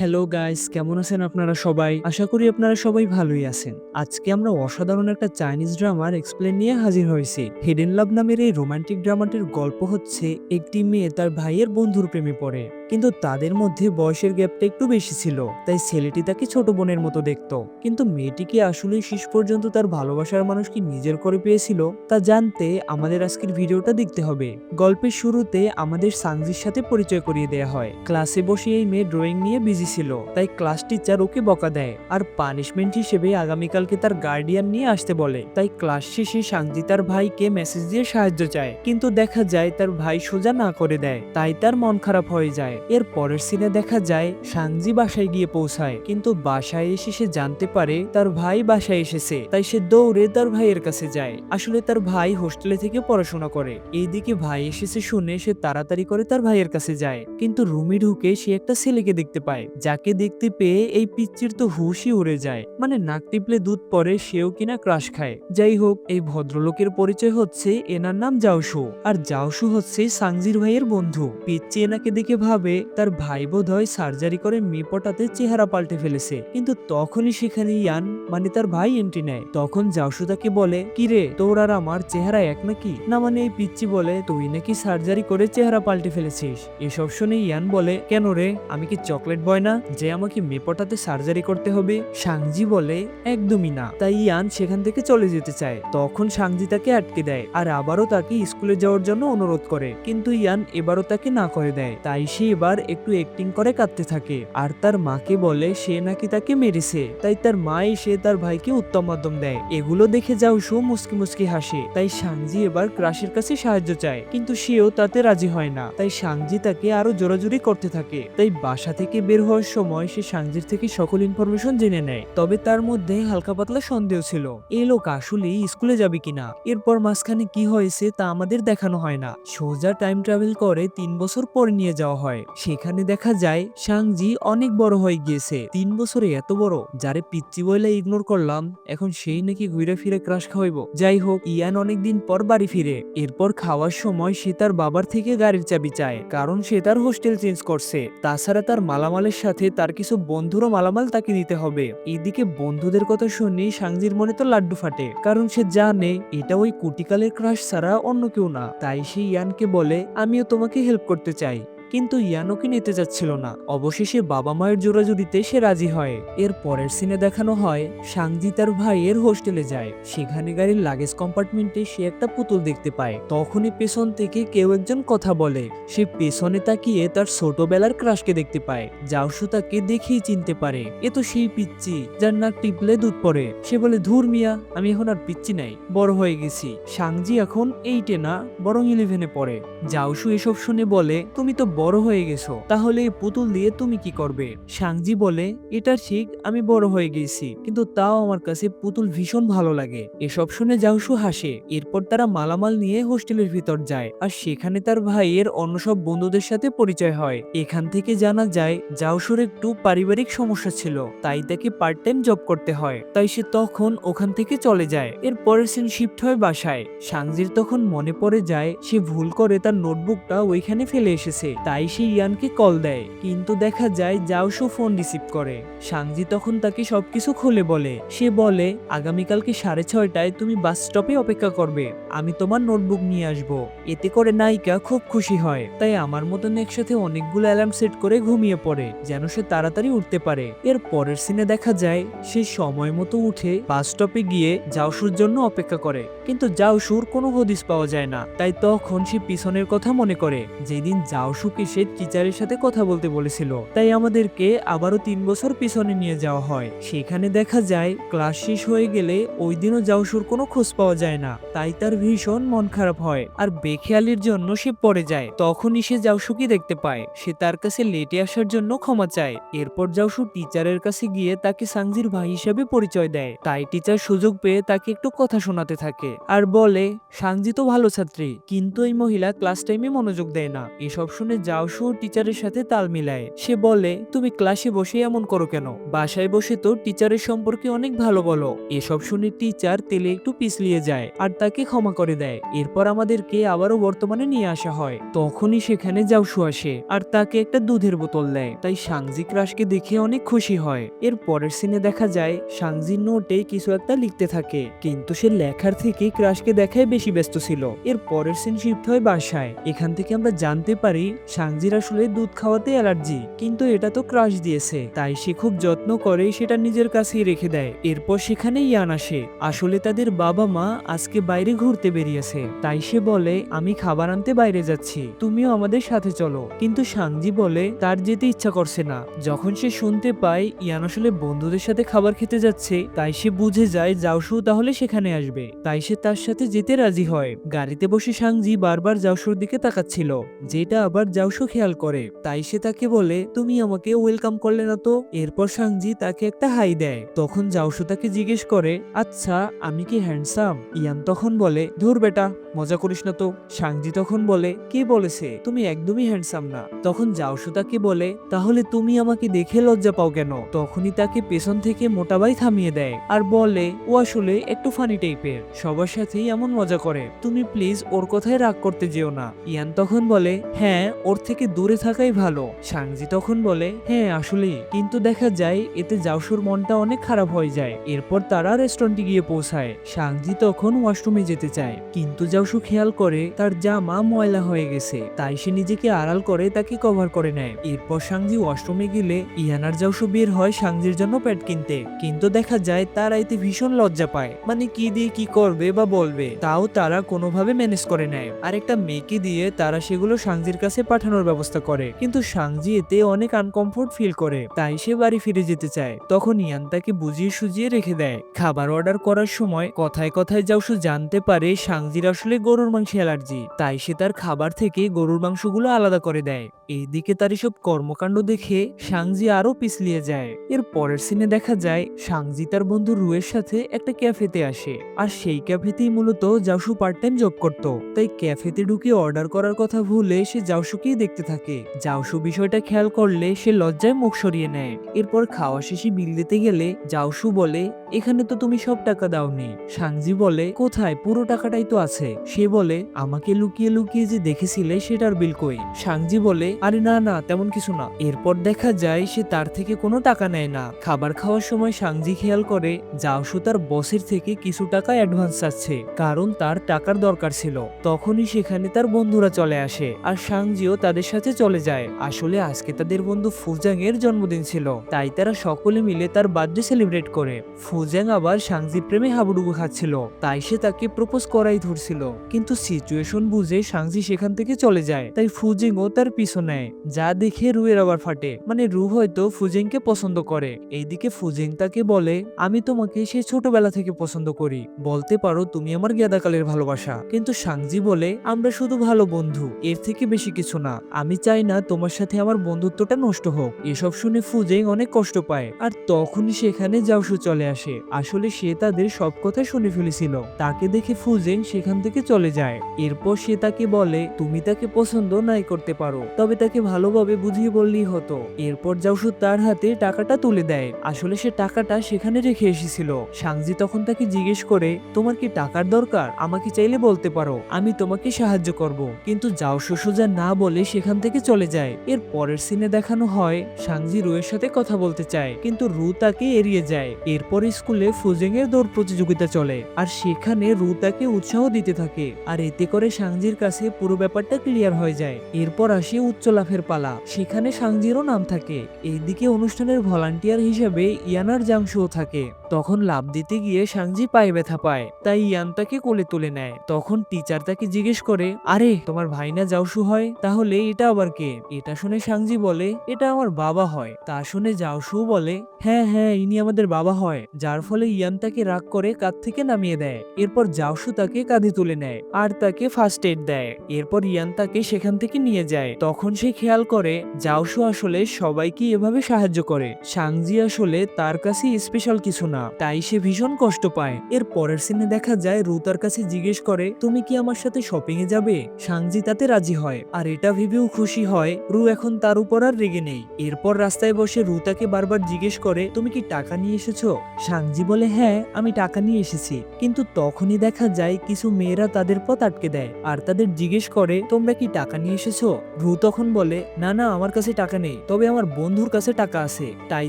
Hello guys, কেমন আছেন আপনারা সবাই? আশা করি আপনারা সবাই ভালোই আছেন। আজকে আমরা অসাধারণ একটা চাইনিজ ড্রামার এক্সপ্লেন নিয়ে হাজির হয়েছি। হিডেন লাভ নামের এই রোমান্টিক ড্রামাটির গল্প হচ্ছে একটি মেয়ে তার ভাইয়ের বন্ধুর প্রেমে পড়ে, কিন্তু তাদের মধ্যে বয়সের গ্যাপটা একটু বেশি ছিল, তাই ছেলেটি তাকে ছোট বোনের মতো দেখত। কিন্তু মেয়েটি কি আসলে শেষ পর্যন্ত তার ভালোবাসার মানুষকে নিজের করে পেয়েছিল তা জানতে আমাদের আজকের ভিডিওটা দেখতে হবে। গল্পের শুরুতে আমাদের সাংজির সাথে পরিচয় করিয়ে দেওয়া হয়। ক্লাসে বসে এই মেয়ে ড্রয়িং নিয়ে বিজি ছিল, তাই ক্লাস টিচার ওকে বকা দেয় আর পানিশমেন্ট হিসেবে আগামীকালকে তার গার্ডিয়ান নিয়ে আসতে বলে। তাই ক্লাস শেষে সাংজি তার ভাইকে মেসেজ দিয়ে সাহায্য চায়, কিন্তু দেখা যায় তার ভাই সোজা না করে দেয়, তাই তার মন খারাপ হয়ে যায়। এর পরের সিনে দেখা যায় সাংজি বাসায় গিয়ে পৌঁছায়, কিন্তু বাসায় এসে সে জানতে পারে তার ভাই বাসায় এসেছে, তাই সে দৌড়ে তার ভাইয়ের কাছে যায়। আসলে তার ভাই হোস্টেলে থেকে পড়াশোনা করে। এইদিকে ভাই এসেছে শুনে সে তাড়াতাড়ি করে তার ভাইয়ের কাছে যায়, কিন্তু রুমে ঢুকে সে একটা ছেলেকে দেখতে পায়, যাকে দেখতে পেয়ে এই পিচ্চির তো হুশই উড়ে যায়। মানে নাক টিপলে দুধ পরে সেও কিনা ক্রাশ খায়। যাই হোক, এই ভদ্রলোকের পরিচয় হচ্ছে এনার নাম জাওশু, আর জাওশু হচ্ছে সাংজির ভাইয়ের বন্ধু। পিচ্চি এনাকে দেখে ভাবে তার ভাই বোধহয় সার্জারি করে মেয়ে পটাতে চেহারা পাল্টে ফেলেছে, কিন্তু তখনই সেখানে ইয়ান মানে তার ভাই এন্ট্রি নেয়। তখন জাওশু তাকে বলে, কিরে তোর আর আমার চেহারা এক নাকি? না মানে এই পিচ্চি বলে, তুই নাকি সার্জারি করে চেহারা পাল্টে ফেলেছিস। এসব শুনে ইয়ান বলে, কেন রে, আমি কি চকলেট বয় না যে আমাকে মেয়ে পটাতে সার্জারি করতে হবে? সাংজি বলে, একদমই না। তাই ইয়ান সেখান থেকে চলে যেতে চায়, তখন সাংজি তাকে আটকে দেয় আর আবারও তাকে স্কুলে যাওয়ার জন্য অনুরোধ করে, কিন্তু ইয়ান এবারও তাকে না করে দেয়। তাই সে এবার একটু অ্যাক্টিং করে কাঁদতে থাকে আর তার মাকে বলে সে নাকি তাকে মেরেছে। তাই তার মা এসে তার ভাইকে উত্তম মাধ্যম দেয়। এগুলো দেখে জাওশু মুস্কি মুস্কি হাসে। তাই সাংজি এবার ক্রাশের কাছে সাহায্য চায়, কিন্তু সেও তাতে রাজি হয় না। তাই সাংজি তাকে আরো জোরাজুরি করতে থাকে। তাই বাসা থেকে বের হওয়ার সময় সে সাংজির থেকে সকল ইনফরমেশন জেনে নেয়, তবে তার মধ্যে হালকা পাতলা সন্দেহ ছিল এই লোক আসলেই স্কুলে যাবে কিনা। এরপর মাঝখানে কি হয়েছে তা আমাদের দেখানো হয় না, সোজা টাইম ট্রাভেল করে 3 বছর পরে নিয়ে যাওয়া হয়। সেখানে দেখা যায় সাংজি অনেক বড় হয়ে গিয়েছে। 3 বছরে এত বড়, যারে পিচ্চি বইলা ইগনোর করলাম এখন সেই নাকি ঘুরে ফিরে ক্রাশ খাওয়াইব। যাই হোক, ইয়ান অনেকদিন পর বাড়ি ফিরে। এরপর খাওয়ার সময় সে তার বাবার থেকে গাড়ির চাবি চায়, কারণ সে তার হোস্টেল চেঞ্জ করছে। তাছাড়া তার মালামালের সাথে তার কিছু বন্ধুরও মালামাল তাকে দিতে হবে। এইদিকে বন্ধুদের কথা শুনে সাংজির মনে তো লাড্ডু ফাটে, কারণ সে জানে এটা ওই কুটিকালের ক্রাশ ছাড়া অন্য কেউ না। তাই সে ইয়ানকে বলে, আমিও তোমাকে হেল্প করতে চাই, কিন্তু ইয়ান ওকে নিতে যাচ্ছিল না। অবশেষে বাবা মায়ের জোরাজুরিতে সে রাজি হয়। এর পরের সিনে দেখানো হয় সাংজি তার ভাইয়ের হোস্টেলে যায়। সেখানে গাড়ির লাগেজ কম্পার্টমেন্টে সে একটা পুতুল দেখতে পায়। তখনই পেছন থেকে কেউ একজন কথা বলে। সে পেছনে তাকিয়ে তার ছোটবেলার ক্রাশকে দেখতে পায়। জাওশু তাকে দেখেই চিনতে পারে, এ তো সেই পিচ্চি যার নাক টিপলে দুধ পড়ে। সে বলে, ধুর মিয়া, আমি এখন আর পিচ্চি নাই, বড় হয়ে গেছি। সাংজি এখন 8-এ না বরং 11-এ পড়ে। জাওশু এসব শুনে বলে, তুমি তো বড় হয়ে গেছো, তাহলে এই পুতুল দিয়ে তুমি কি করবে? সাংজি বলে, এটা ঠিক, আমি বড় হয়ে গেছি, কিন্তু তাও আমার কাছে পুতুল ভীষণ ভালো লাগে। এসব শুনে জাওশু হাসে। এরপর তারা মালামাল নিয়ে হোস্টেলের ভিতর যায়, আর সেখানে তার ভাইয়ের অন্য সব বন্ধুদের সাথে পরিচয় হয়। এখান থেকে জানা যায় জাওশুর একটু পারিবারিক সমস্যা ছিল, তাই তাকে পার্ট টাইম জব করতে হয়। তাই সে তখন ওখান থেকে চলে যায়। এর পরের সিন শিফট হয় বাসায়। সাংজির তখন মনে পড়ে যায় সে ভুল করে তার নোটবুকটা ওইখানে ফেলে এসেছে। তাই সে ইয়ানকে কল দেয়, কিন্তু দেখা যায় জাওশু ফোন রিসিভ করে। সাংজি তখন তাকে সবকিছু খুলে বলে। সে বলে, আগামীকালকে 6:30টায় তুমি বাস স্টপে অপেক্ষা করবে, আমি তোমার নোটবুক নিয়ে আসবো। এতে করে নায়িকা খুব খুশি হয়। তাই আমার মতন একসাথে অনেকগুলো অ্যালার্ম সেট করে ঘুমিয়ে পড়ে, যেন সে তাড়াতাড়ি উঠতে পারে। এর পরের সিনে দেখা যায় সে সময় মতো উঠে বাস স্টপে গিয়ে জাওশুর জন্য অপেক্ষা করে, কিন্তু জাওশুর কোনো হদিস পাওয়া যায় না। তাই তখন সে পিছনের কথা মনে করে, যেদিন জাওশুকে সে টিচারের সাথে কথা বলতে বলেছিল। তাই আমাদেরকে আবারও 3 বছর পিছনে নিয়ে যাওয়া হয়। সেখানে দেখা যায় ক্লাস শেষ হয়ে গেলে ওই দিনও জাওশুর কোনো খোঁজ পাওয়া যায় না। তাই তার ভীষণ মন খারাপ হয় আর বেখেয়ালির জন্য সে পড়ে যায়। তখনই সে জাওশুকে দেখতে পায়। সে তার কাছে লেটে আসার জন্য ক্ষমা চায়। এরপর জাওশু টিচারের কাছে গিয়ে তাকে সাংজির ভাই হিসেবে পরিচয় দেয়। তাই টিচার সুযোগ পেয়ে তাকে একটু কথা শোনাতে থাকে আর বলে, সাংজি তো ভালো ছাত্রী, কিন্তু এই মহিলা ক্লাস টাইমে মনোযোগ দেয় না। এসব শুনে জাওশু টিচারের সাথে তাল মিলায়। সে বলে, তুমি ক্লাসে বসে এমন করো কেন? বাসায় বসে তো টিচারের সম্পর্কে অনেক ভালো বলো। এসব শুনে টিচার তেলে একটু পিছলিয়ে যায় আর তাকে ক্ষমা ক্ষমা করে দেয়। এরপর আমাদেরকে আবারও বর্তমানে নিয়ে আসা হয়। তখনই সেখানে জাওশু আসে আর তাকে একটা দুধের বোতল দেয়। তাই সাংজি ক্রাশকে দেখে অনেক খুশি হয়। এর পরের সিনে দেখা যায় সাংজি নোটে কিছু একটা লিখতে থাকে, কিন্তু সে লেখার থেকে ক্রাশকে দেখায় বেশি ব্যস্ত ছিল। এর পরের সিন শিফট হয় বাসায়। এখান থেকে আমরা জানতে পারি সাংজির আসলে দুধ খাওয়াতে অ্যালার্জি, কিন্তু এটা তো ক্রাশ দিয়েছে, তাই সে খুব যত্ন করে সেটা নিজের কাছেই রেখে দেয়। এরপর সেখানে ইয়ান আসে। আসলে তাদের বাবা মা আজকে বাইরে ঘুরতে বেরিয়েছে, তাই সে বলে আমি খাবার আনতে বাইরে যাচ্ছি, তুমিও আমাদের সাথে চলো। কিন্তু সাংজি বলে তার যেতে ইচ্ছা করছে না। যখন সে শুনতে পায় ইয়ান আসলে বন্ধুদের সাথে খাবার খেতে যাচ্ছে, তাই সে বুঝে যায় জাওশু তাহলে সেখানে আসবে, তাই সে তার সাথে যেতে রাজি হয়। গাড়িতে বসে সাংজি বারবার জাওশুর দিকে তাকাচ্ছিল, যেটা আবার জাওশু খেয়াল করে। তাই সে তাকে বলে তুমি আমাকে ওয়েলকাম করলে না তো। এরপর সাংজি তাকে একটা হাই দেয়। তখন জাওশু তাকে জিজ্ঞেস করে আচ্ছা আমি কি হ্যান্ডসাম? ইয়ান তখন বলে ধুর বেটা, মজা করিস না তো। সাংজি তখন বলে কে বলেছে তুমি একদমই হ্যান্ডসাম না? তখন জাওশু তাকে বলে তাহলে তুমি আমাকে দেখে লজ্জা পাও কেন? তখনই তাকে পেছন থেকে মোটা ভাই থামিয়ে দেয় আর বলে ও আসলে একটু ফানি টাইপের, সবার সাথেই এমন মজা করে, তুমি প্লিজ ওর কথায় রাগ করতে যেও না। ইয়ান তখন বলে হ্যাঁ ওর থেকে দূরে থাকাই ভালো। সাংজি তখন বলে হ্যাঁ আসলেই, কিন্তু দেখা যায় এতে জাওশুর মনটা অনেক খারাপ হয়ে যায়। এরপর তারা রেস্টুরেন্টে গিয়ে পৌঁছায়। সাংজি তখন ওয়াশরুমে যেতে চায়, কিন্তু জাওশু খেয়াল করে তার জামা ময়লা হয়ে গেছে, তাই সে নিজেকে আড়াল করে তাকে কভার করে নেয়। এরপর সাংজি ওয়াশরুমে গেলে ইয়ান আর জাওশু বের হয় সাংজির জন্য প্যাড কিনতে, কিন্তু দেখা যায় তারা এতে ভীষণ লজ্জা পায়, মানে কি দিয়ে কি করবে বা বলবে, তাও তারা কোনোভাবে ম্যানেজ করে নেয়। আর একটা মেয়েকে দিয়ে তারা সেগুলো সাংজির কাছে পাঠানোর ব্যবস্থা করে, কিন্তু সাংজি এতে অনেক আনকমফোর্ট ফিল করে, তাই সে বাড়ি ফিরে যেতে চায়। তখন ইয়ান তাকে বুঝিয়ে সুজিয়ে রেখে দেয়। খাবার অর্ডার করার সময় কথায় কথায় জাওশু জানতে পারে সাংজির আসলে গরুর মাংসে অ্যালার্জি, তাই সে তার খাবার থেকে গরুর মাংসগুলো আলাদা করে দেয়। এইদিকে তার এসব কর্মকাণ্ড দেখে সাংজি আরো পিছলিয়ে যায়। এর পরের সিনে দেখা যায় সাংজি তার বন্ধু রুয়ের সাথে একটা ক্যাফেতে আসে, আর সেই ক্যাফেতেই মূলত জাওশু পার্ট টাইম জব করত। তাই ক্যাফেতে ঢুকে অর্ডার করার কথা ভুলে সে জাওশুকেই দেখতে থাকে। জাওশু বিষয়টা খেয়াল করলে সে লজ্জায় মুখ সরিয়ে নেয়। এরপর খাওয়া শেষে বিল দিতে গেলে জাওশু বলে এখানে তো তুমি সব টাকা দাওনি। সাংজি বলে কোথায়, পুরো টাকাটাই তো আছে। সে বলে আমাকে লুকিয়ে লুকিয়ে যে দেখেছিলে সেটার বিল কই? সাংজি বলে আরে না না তেমন কিছু না। এরপর দেখা যায় সে তার থেকে কোনো টাকা নেয় না। খাবার খাওয়ার সময় সাংজি খেয়াল করে জাওশু তার বসের থেকে কিছু টাকা অ্যাডভান্স চাচ্ছে, কারণ তার টাকার দরকার ছিল। তখনই সেখানে তার বন্ধুরা চলে আসে আর সাংজিও তাদের সাথে চলে যায়। আসলে আজকে তাদের বন্ধু ফুজাং এর জন্মদিন ছিল, তাই তারা সকলে মিলে তার বার্থডে সেলিব্রেট করে। ফুজাং আবার সাংজির প্রেমে হাবুডুবু খাচ্ছিল, তাই সে তাকে প্রপোজ করাই ধরছিল, কিন্তু সিচুয়েশন বুঝে সাংজি সেখান থেকে চলে যায়। তাই ফুজিংও তার পিছু নেয়, যা দেখে রুয়ের আবার ফাটে, মানে রু হয়তো ফুজিংকে পছন্দ করে। এইদিকে ফুজিং তাকে বলে আমি তোমাকে সে ছোটবেলা থেকে পছন্দ করি, বলতে পারো তুমি আমার গেদাকালের ভালোবাসা। কিন্তু সাংজি বলে আমরা শুধু ভালো বন্ধু, এর থেকে বেশি কিছু না, আমি চাই না তোমার সাথে আমার বন্ধুত্বটা নষ্ট হোক। এসব শুনে ফুজিং অনেক কষ্ট পায়, আর তখনই সেখানে জাওশু চলে আসে। আসলে সে তাদের সব কথা শুনে ফেলেছিল। তাকে দেখে ফুজিং সেখান থেকে চলে যায়। এরপর সে তাকে বলে তুমি তাকে পছন্দ নাই করতে পারো, তবে তাকে ভালোভাবে বুঝিয়ে বললেই হতো। এরপর জাওশু তার হাতে টাকাটা তুলে দেয়। আসলে সে টাকাটা সেখানে রেখে এসেছিল। সাংজি তখন তাকে জিজ্ঞেস করে তোমার কি টাকার দরকার? আমাকে চাইলে বলতে পারো, আমি তোমাকে সাহায্য করব। কিন্তু জাওশু সোজা না বলে সেখান থেকে চলে যায়। এর পরের সিনে দেখানো হয় সাংজি রুয়ের সাথে কথা বলতে চায়, কিন্তু রু তাকে এড়িয়ে যায়। এরপর স্কুলে ফুজিং এর দৌড় প্রতিযোগিতা চলে, আর সেখানে রু তাকে উৎসাহ দিতে থাকে, আর এতে করে সাংজির কাছে পুরো ব্যাপারটা ক্লিয়ার হয়ে যায়। এরপর আসে উচ্চ লাফের পালা, সেখানে সাংজিরও নাম থাকে। এইদিকে অনুষ্ঠানের ভলান্টিয়ার হিসেবে ইয়ানার জাংশুও থাকে। তখন লাফ দিতে গিয়ে সাংজি পায়ে ব্যথা পায়, তাই ইয়ান তাকে কোলে তুলে নেয়। তখন টিচার তাকে জিজ্ঞেস করে আরে তোমার ভাই না জাওশু হয়, তাহলে এটা আবার কে? এটা শুনে সাংজি বলে এটা আমার বাবা হয়। তা শুনে জাওশু বলে হ্যাঁ হ্যাঁ ইনি আমাদের বাবা হয়, যার ফলে ইয়ান তাকে রাগ করে কাঁধ থেকে নামিয়ে দেয়। এরপর জাওশু তাকে কাঁধে তুলে নেয় আর তাকে ফার্স্ট এড দেয়। এরপর ইয়ান তাকে সেখান থেকে নিয়ে যায়। তখন সে খেয়াল করে জাওশু আসলে সবাইকে এভাবে সাহায্য করে, সাংজি আসলে তার কাছে স্পেশাল কিছু না, তাই সে ভীষণ কষ্ট পায়। এর পরের সিনে দেখা যায় রু তার কাছে জিজ্ঞেস করে তুমি কি আমার সাথে শপিং এ যাবে? সাংজি তাতে রাজি হয়, আর এটা ভেবেও খুশি হয় রু এখন তার উপর আর রেগে নেই। এরপর রাস্তায় বসে রু তাকে বারবার জিজ্ঞেস করে তুমি কি টাকা নিয়ে এসেছো? সাংজি বলে হ্যাঁ আমি টাকা নিয়ে এসেছি। কিন্তু তখনই দেখা যায় কিছু মেয়েরা তাদের পথ আটকে দেয় আর তাদের জিজ্ঞেস করে তোমরা কি টাকা নিয়ে এসেছো। রু তখন বলে না না, আমার কাছে টাকা নেই, তবে আমার বন্ধুর কাছে টাকা আছে। তাই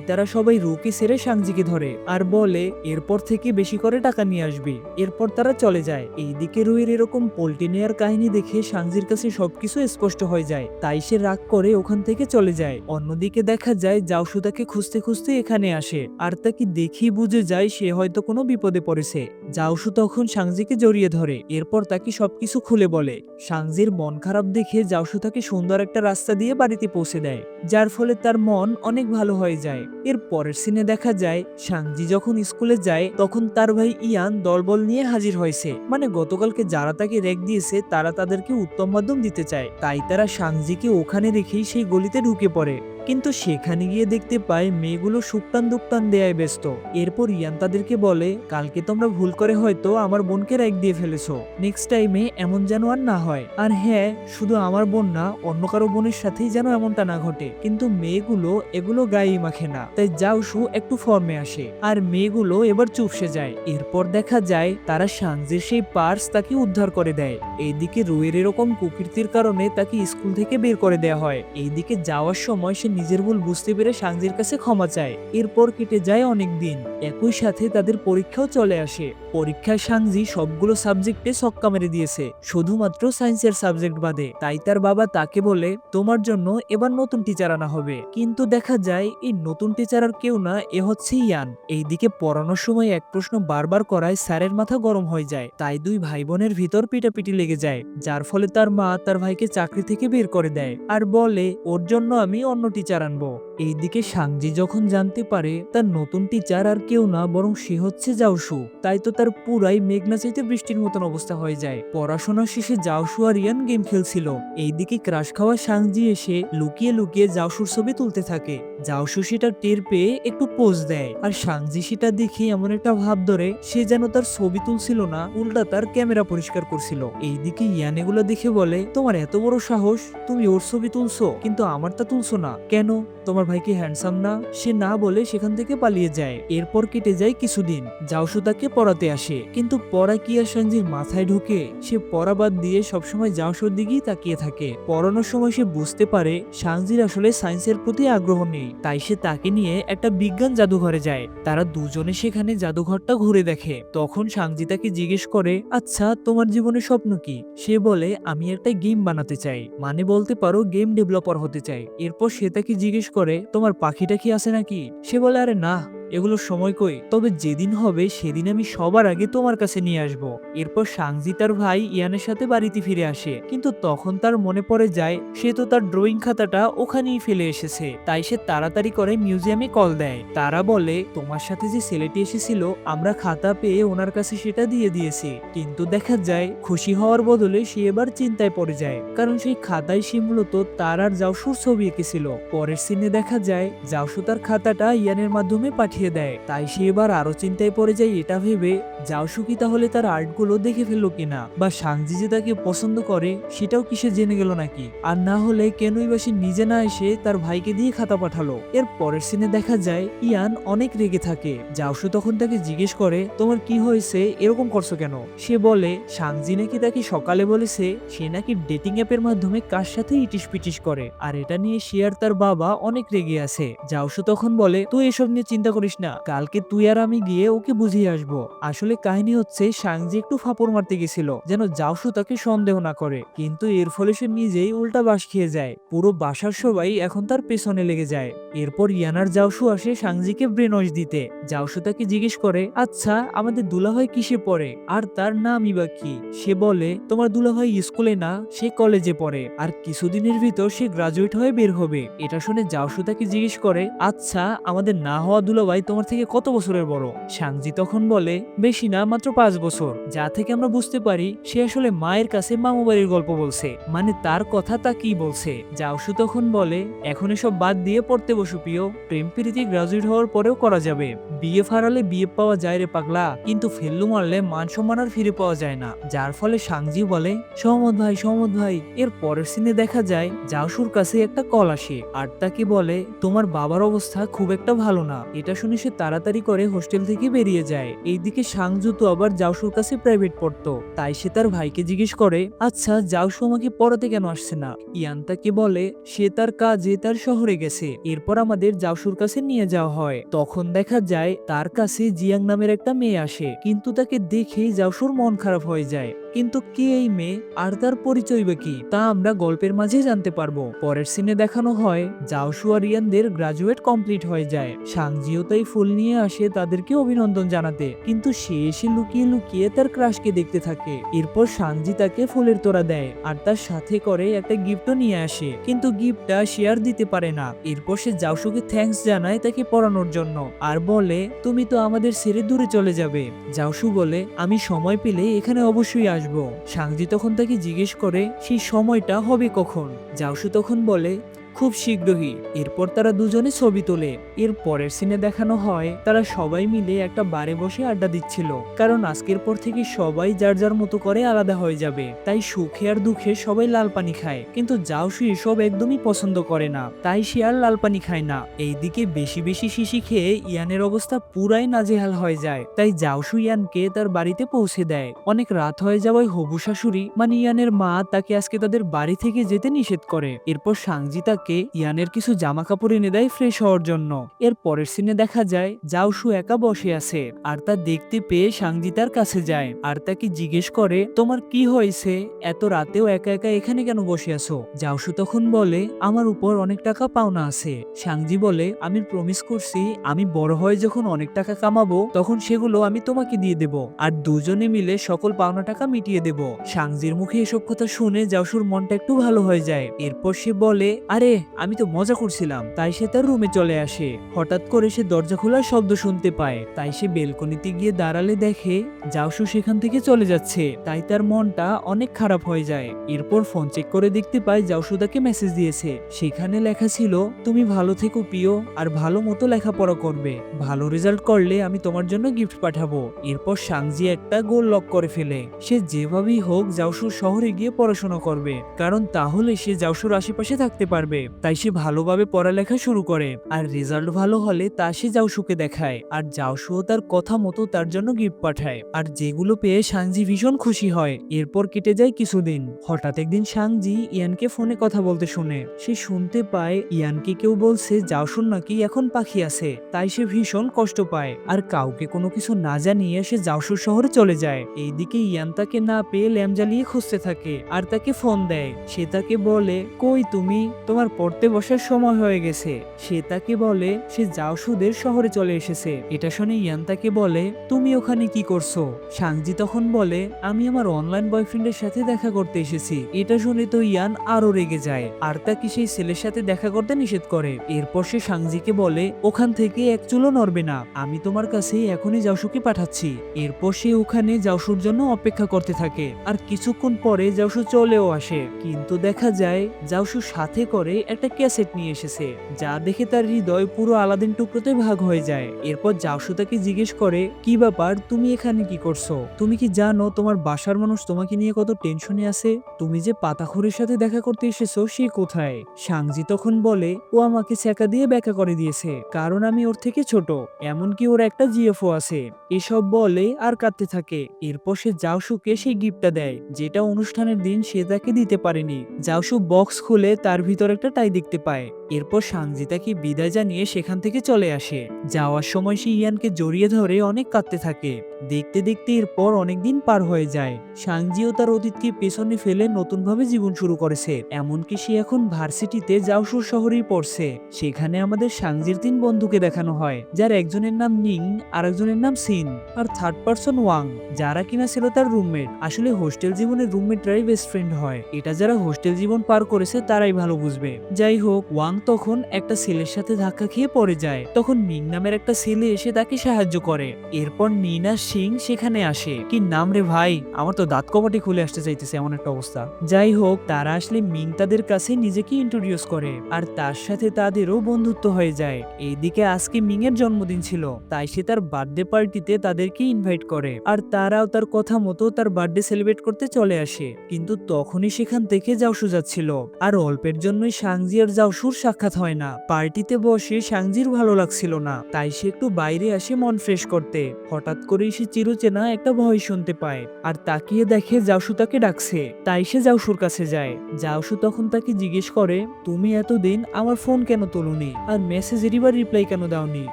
তারা সবাই রুকে ছেড়ে সাংজিকে ধরে আর বলে এরপর থেকে বেশি করে টাকা নিয়ে আসবি। এরপর তারা চলে যায়। এইদিকে রুয়ের এরকম পোল্ট্রি নেয়ার কাহিনী দেখে সাংজির কাছে সবকিছু স্পষ্ট হয়ে যায়, তাই সে রাগ করে ওখান থেকে চলে যায়। অন্যদিকে দেখা যায় জাওশু তাকে খুঁজতে খুঁজতে এখানে আসে আর তাকে দেখি বুঝে যায় সে হয়তো কোনো বিপদে পড়েছে। জাওশু তখন সাংজিকে জড়িয়ে ধরে, এরপর তাকে সবকিছু খুলে বলে। সাংজির মন খারাপ দেখে জাওশু তাকে সুন্দর একটা রাস্তা দিয়ে বাড়িতে পৌঁছে দেয়, যার ফলে তার মন অনেক ভালো হয়ে যায়। এর পরের সিনে দেখা যায় সাংজি যখন স্কুলে যায় তখন তার ভাই ইয়ান দলবল নিয়ে হাজির হয়েছে, মানে গতকালকে যারা তাকে রেক দিয়েছে তারা তাদেরকে উত্তম মাধ্যম দিতে চায়। তাই তারা সাংজিকে ওখানে রেখেই সেই গলিতে ঢুকে পড়ে, কিন্তু সেখানে গিয়ে দেখতে পায় মেয়েগুলো সুক্তান দুক্তান দেয়ায় ব্যস্ত। এরপর ইয়ান তাদেরকে বলে কালকে তোমরা ভুল করে হয়তো আমার বোনকে রেক দিয়ে ফেলেছো, নেক্সট টাইমে এমন যেন আর না হয়। আর হ্যাঁ, শুধু আমার বোন না, অন্য কারো বোনের সাথেই যেন এমনটা না ঘটে। কিন্তু মেয়েগুলো এগুলো গায়ে মাখে না, তাই জাওশু একটু ফর্মে আসে আর মেয়েগুলো এবার চুপসে যায়। এরপর দেখা যায় তারা সাংজির সেই পার্স তাকে উদ্ধার করে দেয়। এইদিকে রুয়ের এরকম কুকীর্তির কারণে তাকে স্কুল থেকে বের করে দেওয়া হয়। এইদিকে যাওয়ার সময় সে নিজের ভুল বুঝতে পেরে সাংজির কাছে ক্ষমা চায়। এরপর কেটে যায় অনেক দিন। একই সাথে তাদের পরীক্ষাও চলে আসে। পরীক্ষায় সাংজি সবগুলো সাবজেক্টে ছক্কা মেরে দিয়েছে, শুধুমাত্র সায়েন্সের সাবজেক্ট বাদে। তাই তার বাবা তাকে বলে তোমার জন্য এবার নতুন টিচার আনা হবে। কিন্তু দেখা যায় এই নতুন টিচার আর কেউ না, এ হচ্ছে ইয়ান। এইদিকে পড়ানোর সময় এক প্রশ্ন বারবার করায় স্যারের মাথা গরম হয়ে যায়। তাই দুই ভাই বোনের ভিতর পিটাপিটি লেগে যায়, যার ফলে তার মা তার ভাইকে চাকরি থেকে বের করে দেয় আর বলে ওর জন্য আমি অন্য টিচার আনবো। এইদিকে সাংজি যখন জানতে পারে তার নতুন টিচার আর কেউ না বরং সে হচ্ছে জাওশু, তাই তো তার পুরাই মেঘনা চাইতে বৃষ্টির মতন অবস্থা হয়ে যায়। পড়াশোনা শেষে জাওশু আর ইয়ান গেম খেলছিল। এইদিকে ক্রাশ খাওয়া সাংজি এসে লুকিয়ে লুকিয়ে জাওশুর ছবি তুলতে থাকে। জাওশু সেটা টের পেয়ে একটু পোজ দেয় আর সাংজি সেটা দেখে এমন একটা ভাব ধরে সে যেন তার ছবি তুলছিল না, উল্টা তার ক্যামেরা পরিষ্কার করছিল। এইদিকে ইয়ান এগুলো দেখে বলে তোমার এত বড় সাহস, তুমি ওর ছবি তুলছো কিন্তু আমারটা তুলছো না কেন? তোমার ভাই কি হ্যান্ডসাম না? সে না বলে সেখান থেকে পালিয়ে যায়। এরপর কেটে যায় কিছুদিন। জাওশু তাকে পড়াতে আসে, কিন্তু পড়া কি আর সাংজির মাথায় ঢোকে? সে পড়া বাদ দিয়ে সবসময় জাওশুর দিকেই তাকিয়ে থাকে। পড়ানোর সময় সে বুঝতে পারে সাংজির আসলে সায়েন্সের প্রতি আগ্রহ নেই, তাই সে তাকে নিয়ে একটা বিজ্ঞান জাদুঘরে যায়। তারা দুজনে সেখানে জাদুঘরটা ঘুরে দেখে। তখন সাংজি তাকে জিজ্ঞেস করে আচ্ছা তোমার জীবনের স্বপ্ন কি? সে বলে আমি একটা গেম বানাতে চাই, মানে বলতে পারো গেম ডেভেলপার হতে চাই। এরপর সে তাকে জিজ্ঞেস করে তোমার পাখিটা কি আছে নাকি? সে বলে আরে না, এগুলোর সময় কই, তবে যেদিন হবে সেদিন আমি সবার আগে তোমার কাছে নিয়ে আসব। এরপর সাংজি তার ভাই ইয়ানের সাথে বাড়িতে ফিরে আসে, কিন্তু তখন তার মনে পড়ে যায় সে তো তার ড্রয়িং খাতাটা ওখানেই ফেলে এসেছে। তাই সে তাড়াতাড়ি করে মিউজিয়ামে কল দেয়। তারা বলে তোমার সাথে যে ছেলেটি এসেছিল আমরা খাতা পেয়ে ওনার কাছে সেটা দিয়ে দিয়েছি। কিন্তু দেখা যায় খুশি হওয়ার বদলে সে এবার চিন্তায় পড়ে যায়, কারণ সেই খাতায় সে মূলত তার আর জাওশুর ছবি এঁকেছিল। পরের সিনে দেখা যায় জাওশু তার খাতাটা ইয়ানের মাধ্যমে পাঠিয়ে দেয়। তাই সে এবার আরো চিন্তায় পড়ে যায়, এটা ভেবে জাওশু কি তাহলে তার আর্টগুলো দেখে ফেললো কিনা, বা সাংজি যে তাকে পছন্দ করে সেটাও কি সে জেনে গেল নাকি? আর না হলে কেনই বা সে নিজে না এসে তার ভাইকে দিয়ে খাতা পাঠালো? এর পরের সিনে দেখা যায় ইয়ান অনেক রেগে থাকে। জাওশু তখন তাকে জিজ্ঞেস করে তোমার কি হয়েছে, এরকম করছো কেন? সে বলে সাংজি নাকি তাকে সকালে বলেছে সে নাকি ডেটিং অ্যাপের মাধ্যমে কার সাথে ইটিস পিটিস করে, আর এটা নিয়ে সে আর তার বাবা অনেক রেগে আছে। জাওশু তখন বলে তুই এসব নিয়ে চিন্তা করিস না, কালকে তুই আর আমি গিয়ে ওকে বুঝিয়ে আসবো। আসলে কাহিনী হচ্ছে সাংজি একটু ফাপড় মারতে গেছিল যেন জাওশু তাকে সন্দেহ না করে, কিন্তু এর ফলে সে নিজেই উল্টা বাঁশ খেয়ে যায়। পুরো বাসার সবাই এখন তার পেছনে লেগে যায়। এরপর ইয়ানার জাওশু আসে সাংজিকে ব্রেন ওয়াশ দিতে। জাওশু তাকে জিজ্ঞেস করে আচ্ছা আমাদের দুলাভাই কিসে পড়ে আর তার নামই বা কি? সে বলে তোমার দুলাভাই স্কুলে না, সে কলেজে পড়ে, আর কিছুদিনের ভিতর সে গ্রাজুয়েট হয়ে বের হবে। এটা শুনে জাওশু তাকে জিজ্ঞেস করে আচ্ছা আমাদের না হওয়া দুলাভাই তোমার থেকে কত বছরের বড়? সাংজি তখন বলে বেশি না, মাত্র 5 বছর। যা থেকে আমরা বুঝতে পারি সে আসলে মায়ের কাছে মামু বাড়ির গল্প বলছে, মানে তার কথা তা কি বলছে। জাওশু তখন বলে এখন এসব বাদ দিয়ে পড়তে বসু প্রিয়, প্রেম প্রীতি গ্রাজুয়েট হওয়ার পরেও করা যাবে। বিয়ে ফারালে বিয়ে পাওয়া যায় রে পাগলা, কিন্তু ফেল্লু মারলে মান সম্মান আর ফিরে পাওয়া যায় না। যার ফলে সাংজি বলে সহমত ভাই সহমত ভাই। এর পরের সিনে দেখা যায় জাওশুর কাছে একটা কল আসে আর তাকে বলে তোমার বাবার অবস্থা খুব একটা ভালো না। এটা শুনে সে তাড়াতাড়ি করে হোস্টেল থেকে বেরিয়ে যায়। এইদিকে সাংজু তো আবার জাওশুর কাছে প্রাইভেট পড়তো, তাই সে তার ভাইকে জিজ্ঞেস করে, আচ্ছা জাওশু আমাকে পড়াতে কেন আসছে না? ইয়ান তাকে বলে সে তার কাজে তার শহরে গেছে। এরপর আমাদের জাওশুর কাছে নিয়ে যাওয়া হয়। তখন দেখা যায় তার কাছে জিয়াং নামের একটা মেয়ে আসে, কিন্তু তাকে দেখেই জাওশুর মন খারাপ হয়ে যায়। কিন্তু কে এই মেয়ে আর তার পরিচয় বা কি, তা আমরা গল্পের মাঝে জানতে পারবো। পরের সিনে দেখানো হয় জাওশু আর ইয়ানদের গ্রাজুয়েট কমপ্লিট হয়ে যায়। সাংজিও তাই ফুল নিয়ে আসে তাদেরকে অভিনন্দন জানাতে, কিন্তু সে এসে লুকিয়ে লুকিয়ে তার ক্রাশকে দেখতে থাকে। এরপর সাংজি তাকে ফুলের তোড়া দেয় আর তার সাথে করে একটা গিফটও নিয়ে আসে, কিন্তু গিফটটা শেয়ার দিতে পারে না। এরপর সে জাওশুকে থ্যাঙ্কস জানায় তাকে পড়ানোর জন্য আর বলে তুমি তো আমাদের ছেড়ে দূরে চলে যাবে। জাওশু বলে আমি সময় পেলে এখানে অবশ্যই আসবো। সাংজি তখন তাকে জিজ্ঞেস করে সেই সময়টা হবে কখন। জাওশু তখন বলে খুব শীঘ্রই। এরপর তারা দুজনে ছবি তোলে। এর পরের সিনে দেখানো হয় তারা সবাই মিলে একটা বারে বসে আড্ডা দিচ্ছিল, কারণ আজকের পর থেকে সবাই যার যার মতো করে আলাদা হয়ে যাবে। তাই সুখে আর দুঃখে সবাই লাল পানি খায়, কিন্তু জাওশু এসব একদমই পছন্দ করে না, তাই সে আর লাল পানি খায় না। এইদিকে বেশি বেশি শিশি খেয়ে ইয়ানের অবস্থা পুরাই নাজেহাল হয়ে যায়। তাই জাওশু ইয়ানকে তার বাড়িতে পৌঁছে দেয়। অনেক রাত হয়ে যাওয়ায় হবু শাশুড়ি মানে ইয়ানের মা তাকে আজকে তাদের বাড়ি থেকে যেতে নিষেধ করে। এরপর সাংজি তাকে ইয়ানের কিছু জামা কাপড় এনে দেয় ফ্রেশ হওয়ার জন্য। এর পরের সিনে দেখা যায় জাওশু একা বসে আছে আর তা দেখতে পেয়ে সাংজি তার কাছে যায় আর তাকে জিজ্ঞেস করে তোমার কি হয়েছে, এত রাতেও একা একা এখানে কেন বসে আছো? জাওশু তখন বলে আমার উপর অনেক টাকা পাওনা আছে। সাংজি বলে আমি প্রমিস করছি আমি বড় হয়ে যখন অনেক টাকা কামাবো তখন সেগুলো আমি তোমাকে দিয়ে দেব আর দুজনে মিলে সকল পাওনা টাকা মিটিয়ে দেব। সাংজির মুখে এসব কথা শুনে জাওশুর মনটা একটু ভালো হয়ে যায়। এরপর সে বলে আরে আমি তো মজা করছিলাম। তাই সে তার রুমে চলে আসে। হঠাৎ করে সে দরজা খোলার শব্দ শুনতে পায়, তাই সে বেলকনিতে গিয়ে দাঁড়ালে দেখে জাওশু সেখান থেকে চলে যাচ্ছে। তাই তার মনটা অনেক খারাপ হয়ে যায়। এরপর ফোন চেক করে দেখতে পায় জাওশু তাকে মেসেজ দিয়েছে। সেখানে লেখা ছিল তুমি ভালো থেকো প্রিয় আর ভালো মতো লেখাপড়া করবে, ভালো রেজাল্ট করলে আমি তোমার জন্য গিফট পাঠাবো। এরপর সাংজি একটা গোল লক করে ফেলে। সে যেভাবেই হোক জাওশুর শহরে গিয়ে পড়াশোনা করবে, কারণ তাহলে সে জাওশুর আশেপাশে থাকতে পারবে। তাই সে ভালোভাবে পড়ালেখা শুরু করে আর রেজাল্ট ভালো হলে তা সে জাওশুকে দেখায় আর জাওশুও তার কথা মতো তার জন্য গিফট পাঠায় আর যেগুলো পেয়ে সাংজি ভীষণ খুশি হয়। এরপর কেটে যায় কিছুদিন। হঠাৎ একদিন সাংজি ইয়ানকে ফোনে কথা বলতে শুনে। সে শুনতে পায় ইয়ানকে কেউ বলছে জাওশুর নাকি এখন পাখি আছে। তাই সে ভীষণ কষ্ট পায় আর কাউকে কোনো কিছু না জানিয়ে সে জাওশুর শহরে চলে যায়। এইদিকে ইয়ান তাকে না পেয়ে ল্যাম্প জ্বালিয়ে খুঁজতে থাকে আর তাকে ফোন দেয়। সে তাকে বলে কই তুমি, তোমার পড়তে বসার সময় হয়ে গেছে। সে তাকে বলে সে জাওশুদের শহরে চলে এসেছে। এটা শুনে ইয়ান তাকে বলে তুমি ওখানে কি করছো? সাংজি তখন বলে আমি আমার অনলাইন বয়ফ্রেন্ডের সাথে দেখা করতে এসেছি। এটা শুনে তো ইয়ান আরো রেগে যায় আর তাকে সেই ছেলের সাথে দেখা করতে নিষেধ করে। এরপর সে সাংজিকে বলে ওখান থেকে এক চুলো নড়বে না, আমি তোমার কাছে এখনই জাওশুকে পাঠাচ্ছি। এরপর সে ওখানে জাওশুর জন্য অপেক্ষা করতে থাকে আর কিছুক্ষণ পরে জাওশু চলেও আসে, কিন্তু দেখা যায় জাওশু সাথে করে একটা ক্যাসেট নিয়ে এসেছে, যা দেখে তার হৃদয় পুরো আলাদিন টুকরোতে ভাগ হয়ে যায়। এরপর জাওশু তাকে জিজ্ঞেস করে কি ব্যাপার, তুমি এখানে কি করছো? তুমি কি জানো তোমার বাসার মানুষ তোমাকে নিয়ে কত টেনশনে আছে? তুমি যে পাতাখোরের সাথে দেখা করতে এসেছো সে কোথায়? সাংজি তখন বলে ও আমাকে ছ্যাঁকা দিয়ে ব্যাখ্যা করে দিয়েছে, কারণ আমি ওর থেকে ছোট, এমনকি ওর একটা জিএফও আছে। এসব বলে আর কাঁদতে থাকে। এরপর সে জাওশুকে সেই গিফটটা দেয় যেটা অনুষ্ঠানের দিন সে তাকে দিতে পারেনি। জাওশু বক্স খুলে তার ভিতর একটা টাই দেখতে পায়। এরপর সাংজি তাকে বিদায় জানিয়ে সেখান থেকে চলে আসে। যাওয়ার সময় সে ইয়ানকে জড়িয়ে ধরে অনেক কাঁদতে থাকে। দেখতে দেখতে এরপর অনেকদিন পার হয়ে যায়। সাংজিও তার অতীতকে পেছনে ফেলে নতুনভাবে জীবন শুরু করেছে। এমনকি সে এখন ভার্সিটিতে জাওশুর শহরেই পড়ছে। সেখানে আমাদের সাংজির 3 বন্ধুকে দেখানো হয়, যার একজনের নাম নিং, আর একজনের নাম সিন, আর থার্ড পারসন ওয়াং, যারা কিনা ছিল তার রুমমেট। আসলে হোস্টেল জীবনের রুমমেটরাই বেস্ট ফ্রেন্ড হয়, এটা যারা হোস্টেল জীবন পার করেছে তারাই ভালো বুঝবে। যাই হোক, ওয়াং তখন একটা ছেলের সাথে ধাক্কা খেয়ে পড়ে যায়। তখন নিং নামের একটা ছেলে এসে তাকে সাহায্য করে। এরপর নিন আর সিং সেখানে আসে। কি নাম রে ভাই, আমার তো দাঁত কপাটি খুলে আসতে চাইতেছে এমন একটা অবস্থা। যাই হোক, তারা আসলে মিং তাদের কাছে নিজেকে ইন্ট্রোডিউস করে আর তার সাথে তাদেরও বন্ধুত্ব হয়ে যায়। এইদিকে আজকে মিং এর জন্মদিন ছিল, তাই সে তার বার্থডে পার্টিতে তাদেরকে ইনভাইট করে আর তারাও তার কথা মতো তার বার্থডে সেলিব্রেট করতে চলে আসে। কিন্তু তখনই সেখান থেকে জাওশু যাচ্ছিল আর অল্পের জন্যই সাংজি আর জাওশুর সাক্ষাৎ হয় না। পার্টিতে বসে সাংজির ভালো লাগছিল না, তাই সে একটু বাইরে আসে মন ফ্রেশ করতে। হঠাৎ করেই সে চিরচেনা একটা ভয় শুনতে পায় আর তাকিয়ে দেখে জাওশু তাকে ডাকছে। তাই সে জাওশুর কাছে যায়। জাওশু তখন তাকে জিজ্ঞেস করে, তুমি এতদিন আমার ফোন কেন তোলনি আর মেসেজেরই বা রিপ্লাই কেন দাওনি?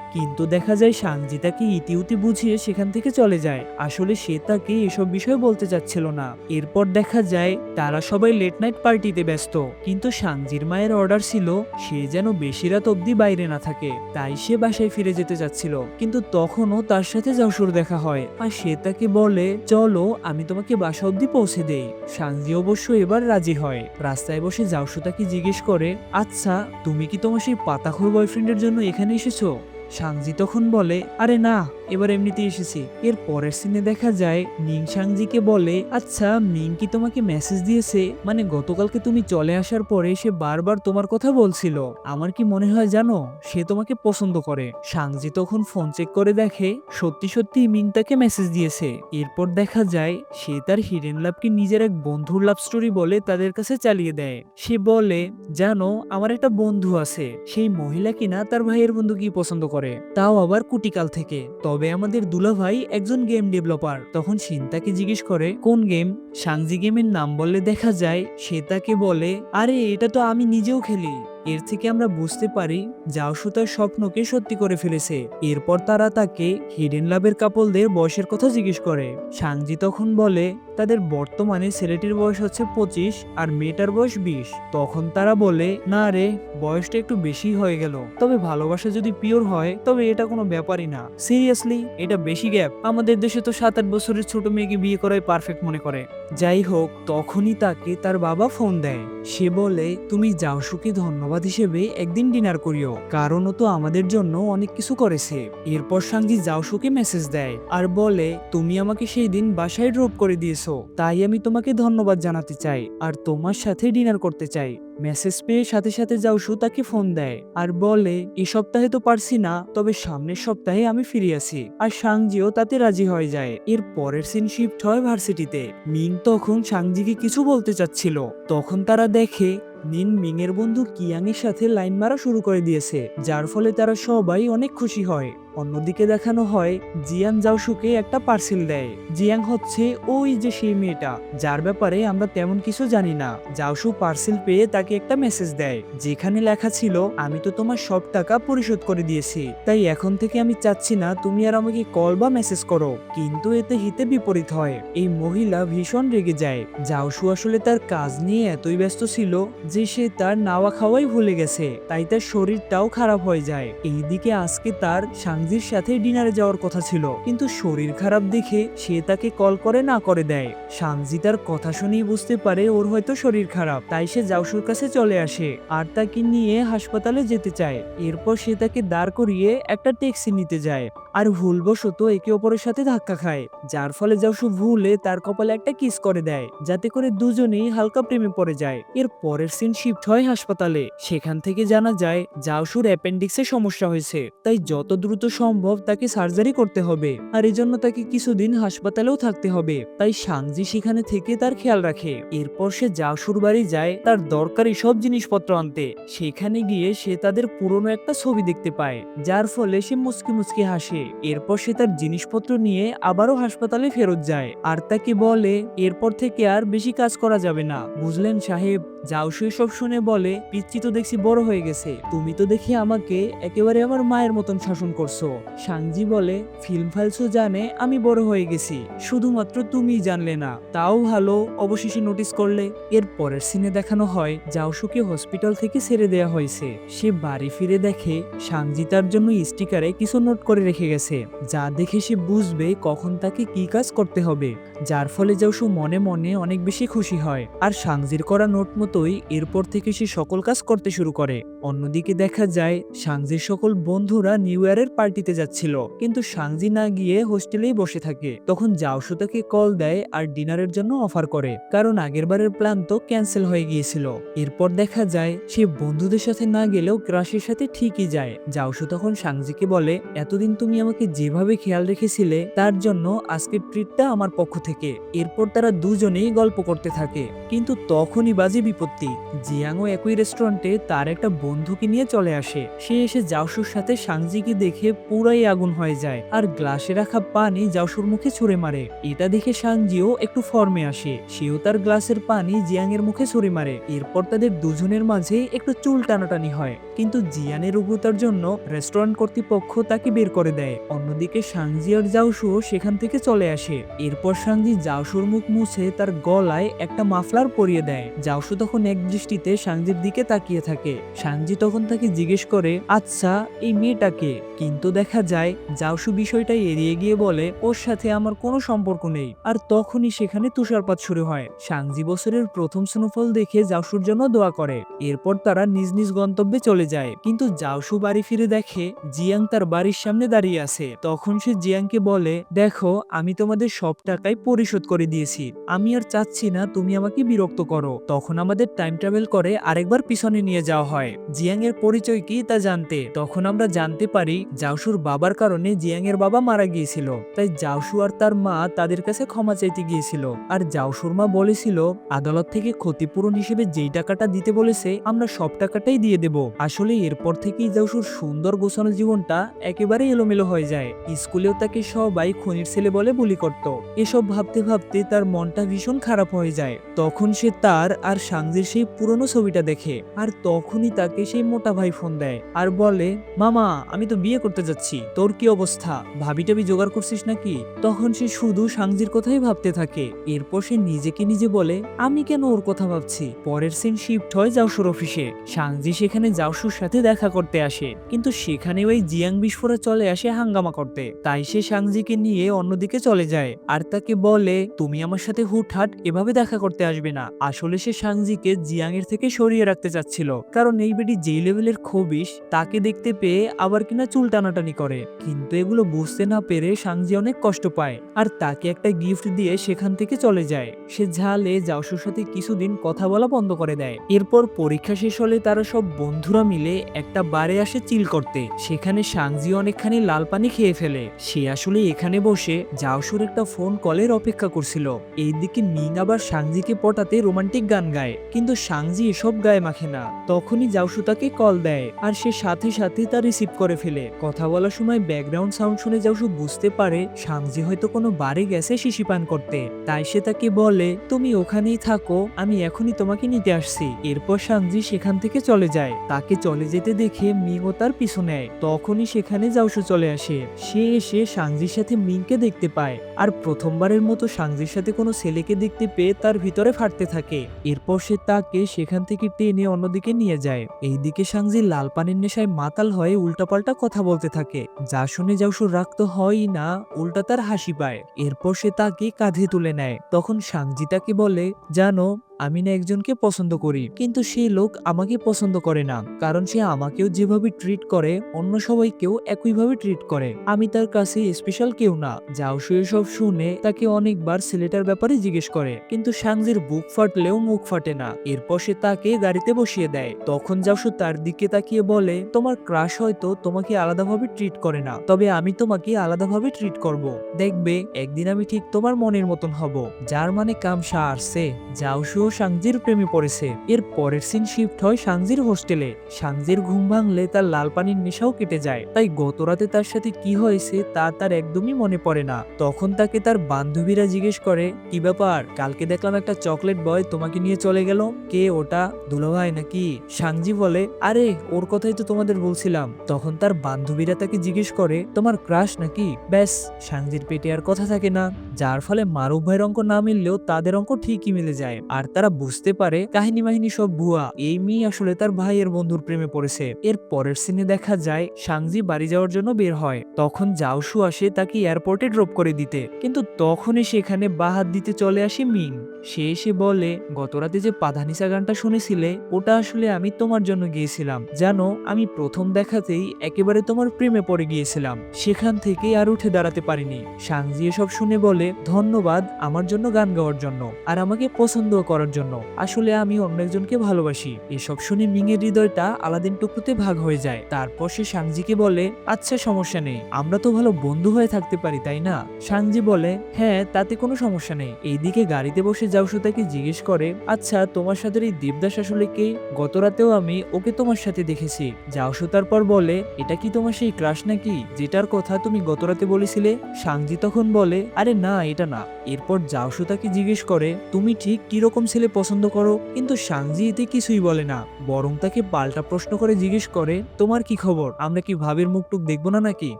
কিন্তু দেখা যায় সাংজি তাকে ইতিউতি বুঝিয়ে সেখান থেকে চলে যায়। আসলে সে তাকে এসব বিষয় বলতে চাচ্ছিল না। এরপর দেখা যায় তারা সবাই লেট নাইট পার্টিতে ব্যস্ত, কিন্তু সাংজির মায়ের অর্ডার ছিল সে যেন বেশি রাত অব্দি বাইরে না থাকে। তাই সে বাসায় ফিরে যেতে যাচ্ছিল, কিন্তু তখনও তার সাথে জাওশুর দেখা হয় আর সে তাকে বলে, চলো আমি তোমাকে বাসা অব্দি পৌঁছে দেই। সাংজি অবশ্য এবার রাজি হয়। রাস্তায় বসে জাওশু তাকে জিজ্ঞেস করে, আচ্ছা তুমি কি তোমার সেই পাতাখোর বয়ফ্রেন্ডের জন্য এখানে এসেছো? সাংজি তখন বলে, আরে না, এবার এমনিতেই এসেছি। এর পরের সিনে দেখা যায় মিং সাংজিকে বলে, আচ্ছা মিং কি তোমাকে মেসেজ দিয়েছে? মানে গতকালকে তুমি চলে আসার পরে সে বারবার তোমার কথা বলছিল। আমার কি মনে হয় জানো, সে তোমাকে পছন্দ করে। সাংজি তখন ফোন চেক করে দেখে সত্যি সত্যি মিং তাকে মেসেজ দিয়েছে। এরপর দেখা যায় সে তার হিডেন লাভকে নিজের এক বন্ধুর লাভ স্টোরি বলে তাদের কাছে চালিয়ে দেয়। সে বলে, জানো আমার একটা বন্ধু আছে, সেই মহিলা কিনা তার ভাইয়ের বন্ধুকে পছন্দ করে, তাও আবার কুটিকাল থেকে। তবে আমাদের দুলাভাই একজন গেম ডেভেলপার। তখন শিন তাকে জিজ্ঞেস করে, কোন গেম? সাংজি গেমের নাম বললে দেখা যায় সে তাকে বলে, আরে এটা তো আমি নিজেও খেলি। এর থেকে আমরা বুঝতে পারি জাওশু তার স্বপ্নকে সত্যি করে ফেলেছে। এরপর তারা তাকে হিডেন লাভের কাপলদের বয়সের কথা জিজ্ঞেস করে। সাংজি তখন বলে তাদের বর্তমানে ছেলেটির বয়স হচ্ছে 25 আর মেয়েটার বয়স 20। তখন তারা বলে, না রে, বয়সটা একটু বেশি হয়ে গেল, তবে ভালোবাসা যদি পিওর হয় তবে এটা কোনো ব্যাপারই না। সিরিয়াসলি এটা বেশি গ্যাপ। আমাদের দেশে তো 7-8 বছরের ছোট মেয়েকে বিয়ে করাই পারফেক্ট মনে করে। যাই হোক, তখনই তাকে তার বাবা ফোন দেয়। সে বলে, তুমি জাওশুকে ধন্যবাদ হিসেবে একদিন ডিনার করিও, কারণ ও তো আমাদের জন্য অনেক কিছু করেছে। এরপর সাংজি জাওশুকে মেসেজ দেয় আর বলে, তুমি আমাকে সেই দিন বাসায় ড্রপ করে দিয়েছো, তাই আমি তোমাকে ধন্যবাদ জানাতে চাই আর তোমার সাথে ডিনার করতে চাই। মেসেজ পেয়ে সাথে সাথে জাওশু তাকে ফোন দেয় আর বলে, এই সপ্তাহে তো পারছি না, তবে সামনের সপ্তাহে আমি ফিরে আসি। আর সাংজিও তাতে রাজি হয়ে যায়। এর পরের সিন শিফট হয় ভার্সিটিতে। মিং তখন সাংজিকে কিছু বলতে চাচ্ছিল, তখন তারা দেখে নিন মিং এর বন্ধু কিয়াং এর সাথে লাইন মারা শুরু করে দিয়েছে, যার ফলে তারা সবাই অনেক খুশি হয়। অন্যদিকে দেখানো হয় জিয়াং জাওশুকে একটা পার্সেল দেয়। জিয়াং হচ্ছে ওই যে সেই মেয়েটা যার ব্যাপারে আমরা তেমন কিছু জানি না। জাওশু পার্সেল পেয়ে তাকে একটা মেসেজ দেয়, যেখানে লেখা ছিল, আমি তো তোমার সব টাকা পরিশোধ করে দিয়েছি, তাই এখন থেকে আমি চাচ্ছি না তুমি আর আমাকে কল বা মেসেজ করো। কিন্তু এতে হিতে বিপরীত হয়। এই মহিলা ভীষণ রেগে যায়। জাওশু আসলে তার কাজ নিয়ে এতই ব্যস্ত ছিল যে সে তার নাওয়া খাওয়াই ভুলে গেছে, তাই তার শরীরটাও খারাপ হয়ে যায়। এইদিকে আজকে তার সাংজির সাথে ডিনারে যাওয়ার কথা ছিল, কিন্তু শরীর খারাপ দেখে সে তাকে কল করে না করে দেয়। সাংজি তার কথা শুনেই বুঝতে পারে ওর হয়তো শরীর খারাপ, তাই সে জাওশুর কাছে চলে আসে আর তাকে নিয়ে হাসপাতালে যেতে চায়। এরপর সে তাকে দাঁড় করিয়ে একটা ট্যাক্সি নিতে যায় আর ভুলবশত একে অপরের সাথে ধাক্কা খায়, যার ফলে জাওশু ভুলে তার কপালে একটা কিস করে দেয়, যাতে করে দুজনেই হালকা প্রেমে পড়ে যায়। এর পরের সিন শিফট হয় হাসপাতালে। সেখান থেকে জানা যায় জাওশুর অ্যাপেন্ডিক্সে সমস্যা হয়েছে, তাই যত দ্রুত সম্ভব তাকে সার্জারি করতে হবে আর এজন্য তাকে কিছুদিন হাসপাতালেও থাকতে হবে। তাই সাংজি সেখানে থেকে তার খেয়াল রাখে। এরপর সে জাওশুর বাড়ি যায় তার দরকারি সব জিনিসপত্র আনতে। সেখানে গিয়ে সে তাদের পুরনো একটা ছবি দেখতে পায়, যার ফলে সে মুচকি মুচকি হাসে। এরপর সে তার জিনিসপত্র নিয়ে আবারও হাসপাতালে ফেরত যায় আর তাকে বলে, এরপর থেকে আর বেশি কাজ করা যাবে না, বুঝলেন সাহেব? জাওশু সব শুনে বলে, পিচ্চি তো দেখছি বড় হয়ে গেছে, তুমি তো দেখি আমাকে একেবারে আমার মায়ের মতন শাসন করছো। সাংজি বলে, ফিল্ম ফাইলসও জানে আমি বড় হয়ে গেছি, শুধুমাত্র তুমিই জানলে না, তাও ভালো অবশেষে নোটিস করলে। এর পরের সিনে দেখানো হয় জাওশুকে হসপিটাল থেকে ছেড়ে দেয়া হয়েছে। সে বাড়ি ফিরে দেখে সাংজি তার জন্য স্টিকারে কিছু নোট করে রেখে গেছে, যা দেখে সে বুঝবে কখন তাকে কি কাজ করতে হবে, যার ফলে জাওশু মনে মনে অনেক বেশি খুশি হয়। আর সাংজির করা নোট মতো মতোই এরপর থেকে সে সকল কাজ করতে শুরু করে। অন্যদিকে দেখা যায় সাংজির সকল বন্ধুরা নিউ ইয়ারের পার্টিতে যাচ্ছিল, কিন্তু সাংজি না গিয়ে হোস্টেলেই বসে থাকে। তখন জাওশু তাকে কল দেয় আর ডিনারের জন্য অফার করে, কারণ আগেরবারের প্ল্যান তো ক্যান্সেল হয়ে গিয়েছিল। এরপর দেখা যায় সে বন্ধুদের সাথে না গেলেও ক্রাশের সাথে ঠিকই যায়। জাওশু তখন সাংজিকে বলে, এতদিন তুমি আমাকে যেভাবে খেয়াল রেখেছিলে তার জন্য আজকের ট্রিটটা আমার পক্ষ থেকে। এরপর তারা দুজনেই গল্প করতে থাকে, কিন্তু তখনই বাজে বিপত্তি। জিয়াংও একই রেস্টুরেন্টে তার একটা বন্ধুকে নিয়ে চলে আসে। সে এসে জাওশুর সাথে সাংজিকে দেখে পুরাই আগুন হয়ে যায় আর গ্লাসে রাখা পানি জাওশুর মুখে ছুঁড়ে মারে। এটা দেখে সাংজিও একটু ফর্মে আসে, সেও তার গ্লাসের পানি জিয়াং এর মুখে ছুঁড়ে মারে। এরপর তাদের দুজনের মাঝে একটু চুল টানাটানি হয়, কিন্তু জিয়ানের উগ্রতার জন্য রেস্টুরেন্ট কর্তৃপক্ষ তাকে বের করে দেয়। অন্যদিকে সাংজি আর জাওশুও সেখান থেকে চলে আসে। এরপর সাংজি জাওশুর মুখ মুছে তার গলায় একটা মাফলার পরিয়ে দেয়। জাওশু তখন এক দৃষ্টিতে সাংজির দিকে তাকিয়ে থাকে। সাংজি তখন তাকে জিজ্ঞেস করে, আচ্ছা এই মেয়েটাকে? কিন্তু দেখা যায় জাওশু বিষয়টা এড়িয়ে গিয়ে বলে, ওর সাথে আমার কোনো সম্পর্ক নেই। আর তখনই সেখানে তুষারপাত শুরু হয়। সাংজি বছরের প্রথম স্নোফল দেখে জাওশুর জন্য দোয়া করে। এরপর তারা নিজ নিজ গন্তব্যে চলে যায়, কিন্তু জাওশু বাড়ি ফিরে দেখে জিয়াং তার বাড়ির সামনে দাঁড়িয়ে আছে। তখন সে জিয়াংকে বলে, দেখো আমি তোমাদের সব টাকাই পরিশোধ করে দিয়েছি, আমি আর চাচ্ছি না তুমি আমাকে বিরক্ত করো। তখন আমাদের টাইম ট্রাভেল করে আরেকবার পিছনে নিয়ে যাওয়া হয় জিয়াং এর পরিচয় কি তা জানতে। তখন আমরা জানতে পারি জাওশুর বাবার কারণে জিয়াং এর বাবা মারা গিয়েছিল, তাই জাওশু আর তার মা তাদের কাছে ক্ষমা চাইতে গিয়েছিল। আর জাওশুর মা বলেছিল আদালত থেকে ক্ষতিপূরণ হিসেবে যেই টাকাটা দিতে বলেছে আমরা সব টাকাটাই দিয়ে দেব। আসলে এরপর থেকেই জাওশুর সুন্দর গোছানো জীবনটা একেবারে এলোমেলো হয়ে যায়। স্কুলেও তাকে সবাই খনির ছেলে বলে বুলি করত। এসব ভাবতে ভাবতে তার মনটা ভীষণ খারাপ হয়ে যায়। তখন সে তার আর সাংজির সেই পুরনো ছবিটা দেখে, আর তখনই তাকে সেই মোটা ভাই ফোন দেয় আর বলে, মামা আমি তো বিয়ে করতে যাচ্ছি, তোর কি অবস্থা, ভাবি টাবি জোগাড় করছিস নাকি? তখন সে শুধু সাংজির কথাই ভাবতে থাকে। এরপর সে নিজেকে নিজে বলে, আমি কেন ওর কথা ভাবছি? পরের সিন শিফট হয় জাওশুর অফিসে। সাংজি সেখানে জাওশুর সাথে দেখা করতে আসে, কিন্তু সেখানে ওই জিয়াং বিস্ফোরা চলে আসে হাঙ্গামা করতে। তাই সে সাংজিকে নিয়ে অন্যদিকে চলে যায় আর তাকে বলে, তুমি আমার সাথে হুটহাট এভাবে দেখা করতে আসবে না। আসলে সে সাংজিকে জিয়াং এর থেকে সরিয়ে রাখতে চাচ্ছিল, কারণ এই বেটি যেই লেভেলের খবিশ তাকে দেখতে পেয়ে আবার কিনা চুল টানাটানি করে। কিন্তু এগুলো বুঝতে না পেরে সাংজি অনেক কষ্ট পায় আর তাকে একটা গিফট দিয়ে সেখান থেকে চলে যায়। সে ঝালে জাওশুর সাথে কিছুদিন কথা বলা বন্ধ করে দেয়। এরপর পরীক্ষা শেষ হলে তারা সব বন্ধুরা মিলে একটা বারে আসে চিল করতে। সেখানে সাংজি অনেকখানি লাল পানি খেয়ে ফেলে। সে আসলে এখানে বসে জাওশুর একটা ফোন কলের অপেক্ষা করছিল। এইদিকে মিং আবার সাংজিকে পটাতে রোমান্টিক গান গায়, কিন্তু সাংজি এসব গায়ে মাখে না। তখনই জাওশু তাকে কল দেয় আর সে সাথে সাথে তা রিসিভ করে ফেলে। কথা বলার সময় ব্যাকগ্রাউন্ড সাউন্ড শুনে জাওশু বুঝতে পারে সাংজি হয়তো কোনো বারে গেছে শিশি পান করতে। তাই সে তাকে বলে, তুমি ওখানেই থাকো, আমি এখনই তোমাকে নিতে আসছি। এরপর সাংজি সেখান থেকে চলে যায়। তাকে চলে যেতে দেখে মিংও তার পিছু নেয়। তখনই সেখানে জাওশু চলে আসে। সে এসে সাংজির সাথে মিংকে দেখতে পায় আর প্রথমবারের মতো সাংজির সাথে কোনো ছেলেকে দেখতে পেয়ে তার ভিতরে ফাটতে থাকে। এরপর সে তাকে সেখান থেকে টেনে অন্যদিকে নিয়ে যায়। এইদিকে সাংজি লাল পানির নেশায় মাতাল হয়ে উল্টাপাল্টা কথা বলতে থাকে, যা শুনে জাওশুর রাগ তো হয়ই না, উল্টা তার হাসি পায়। এরপর সে তাকে কাঁধে তুলে নেয়। তখন সাংজি তাকে বলে, জানো আমি না একজনকে পছন্দ করি, কিন্তু সেই লোক আমাকে পছন্দ করে না, কারণ সে আমাকেও যেভাবে ট্রিট করে অন্য সবাইকেও একইভাবে ট্রিট করে। আমি তার কাছে স্পেশাল কেউ না। জাওশু এসব শুনে তাকে অনেকবার ছেলেটার ব্যাপারে জিজ্ঞেস করে, কিন্তু সাংজির বুক ফাটলেও মুখ ফাটে না। এরপর সে তাকে গাড়িতে বসিয়ে দেয়। তখন জাওশু তার দিকে তাকিয়ে বলে, তোমার ক্রাশ হয়তো তোমাকে আলাদাভাবে ট্রিট করে না, তবে আমি তোমাকে আলাদাভাবে ট্রিট করব। দেখবে একদিন আমি ঠিক তোমার মনের মতন হব। যার মানে কাম সারছে। জাওশু সাংজির প্রেমে পড়েছে। এর পরের সিন শিফট হয় সাংজির হোস্টেলে। সাংজির ঘুম ভাঙলে তার লাল পানির নেশাও কেটে যায়, তাই গত রাতে তার সাথে কি হয়েছে তা তার একদমই মনে পড়ে না। তখন তাকে তার বান্ধবীরা জিজ্ঞেস করে, কি ব্যাপার, কালকে দেখলাম একটা চকলেট বয় তোমাকে নিয়ে চলে গেল, কে ওটা, দুলাভাই নাকি? সাংজি বলে, আরে ওর কথাই তো তোমাদের বলছিলাম। তখন তার বান্ধবীরা তাকে জিজ্ঞেস করে, তোমার ক্রাশ নাকি? ব্যাস সাংজির পেটে আর কথা থাকে না, যার ফলে মারুফ ভাইয়ের অঙ্ক না মিললেও তাদের অঙ্ক ঠিকই মিলে যায়। আর তারা বুঝতে পারে কাহিনী মাহিনী সব ভুয়া, এই মেয়ে আসলে তার ভাইয়ের বন্ধুর প্রেমে পড়েছে। এর পরের সিনে দেখা যায় সাংজি বাড়ি যাওয়ার জন্য বের হয়, তখন জাওশু আসে তাকে এয়ারপোর্টে ড্রপ করে দিতে, কিন্তু তখনই সেখানে বাহাত দিতে চলে আসে মিং। সে এসে বলে, গতরাতে যে পাধানিসা গানটা শুনেছিলে ওটা আসলে আমি তোমার জন্য গিয়েছিলাম, জানো আমি প্রথম দেখাতেই একেবারে তোমার প্রেমে পড়ে গিয়েছিলাম, সেখান থেকেই আর উঠে দাঁড়াতে পারিনি। সাংজি এসব শুনে বলে, ধন্যবাদ আমার জন্য গান গাওয়ার জন্য আর আমাকে পছন্দ করার জন্য, আসলে আমি অন্য একজনকে ভালোবাসি। এসব শুনে মিং এর হৃদয়টা আলাদিন টুকরোতে ভাগ হয়ে যায়। তারপর সে সাংজিকে বলে, আচ্ছা সমস্যা নেই, আমরা তো ভালো বন্ধু হয়ে থাকতে পারি তাই না? সাংজি বলে, হ্যাঁ তাতে কোনো সমস্যা নেই। এইদিকে গাড়িতে বসে জাওশু তাকে জিজ্ঞেস করে, আচ্ছা তোমার সাথে এই দেবদাস আসলে কে? গতরাতেও আমি ওকে তোমার সাথে দেখেছি। জাওশু তারপর বলে, এটা কি তোমার সেই ক্রাশ নাকি যেটার কথা তুমি গতরাতে বলেছিলে? সাংজি তখন বলে, আরে না এটা না। এরপর জাওশু তাকে জিজ্ঞেস করে, তুমি ঠিক কিরকম ছেলে পছন্দ করো? কিন্তু সাংজি এতে কিছুই বলে না, বরং তাকে পাল্টা প্রশ্ন করে জিজ্ঞেস করে, তোমার কি খবর, আমরা কি ভাবের মুখটুক দেখবো না নাকি?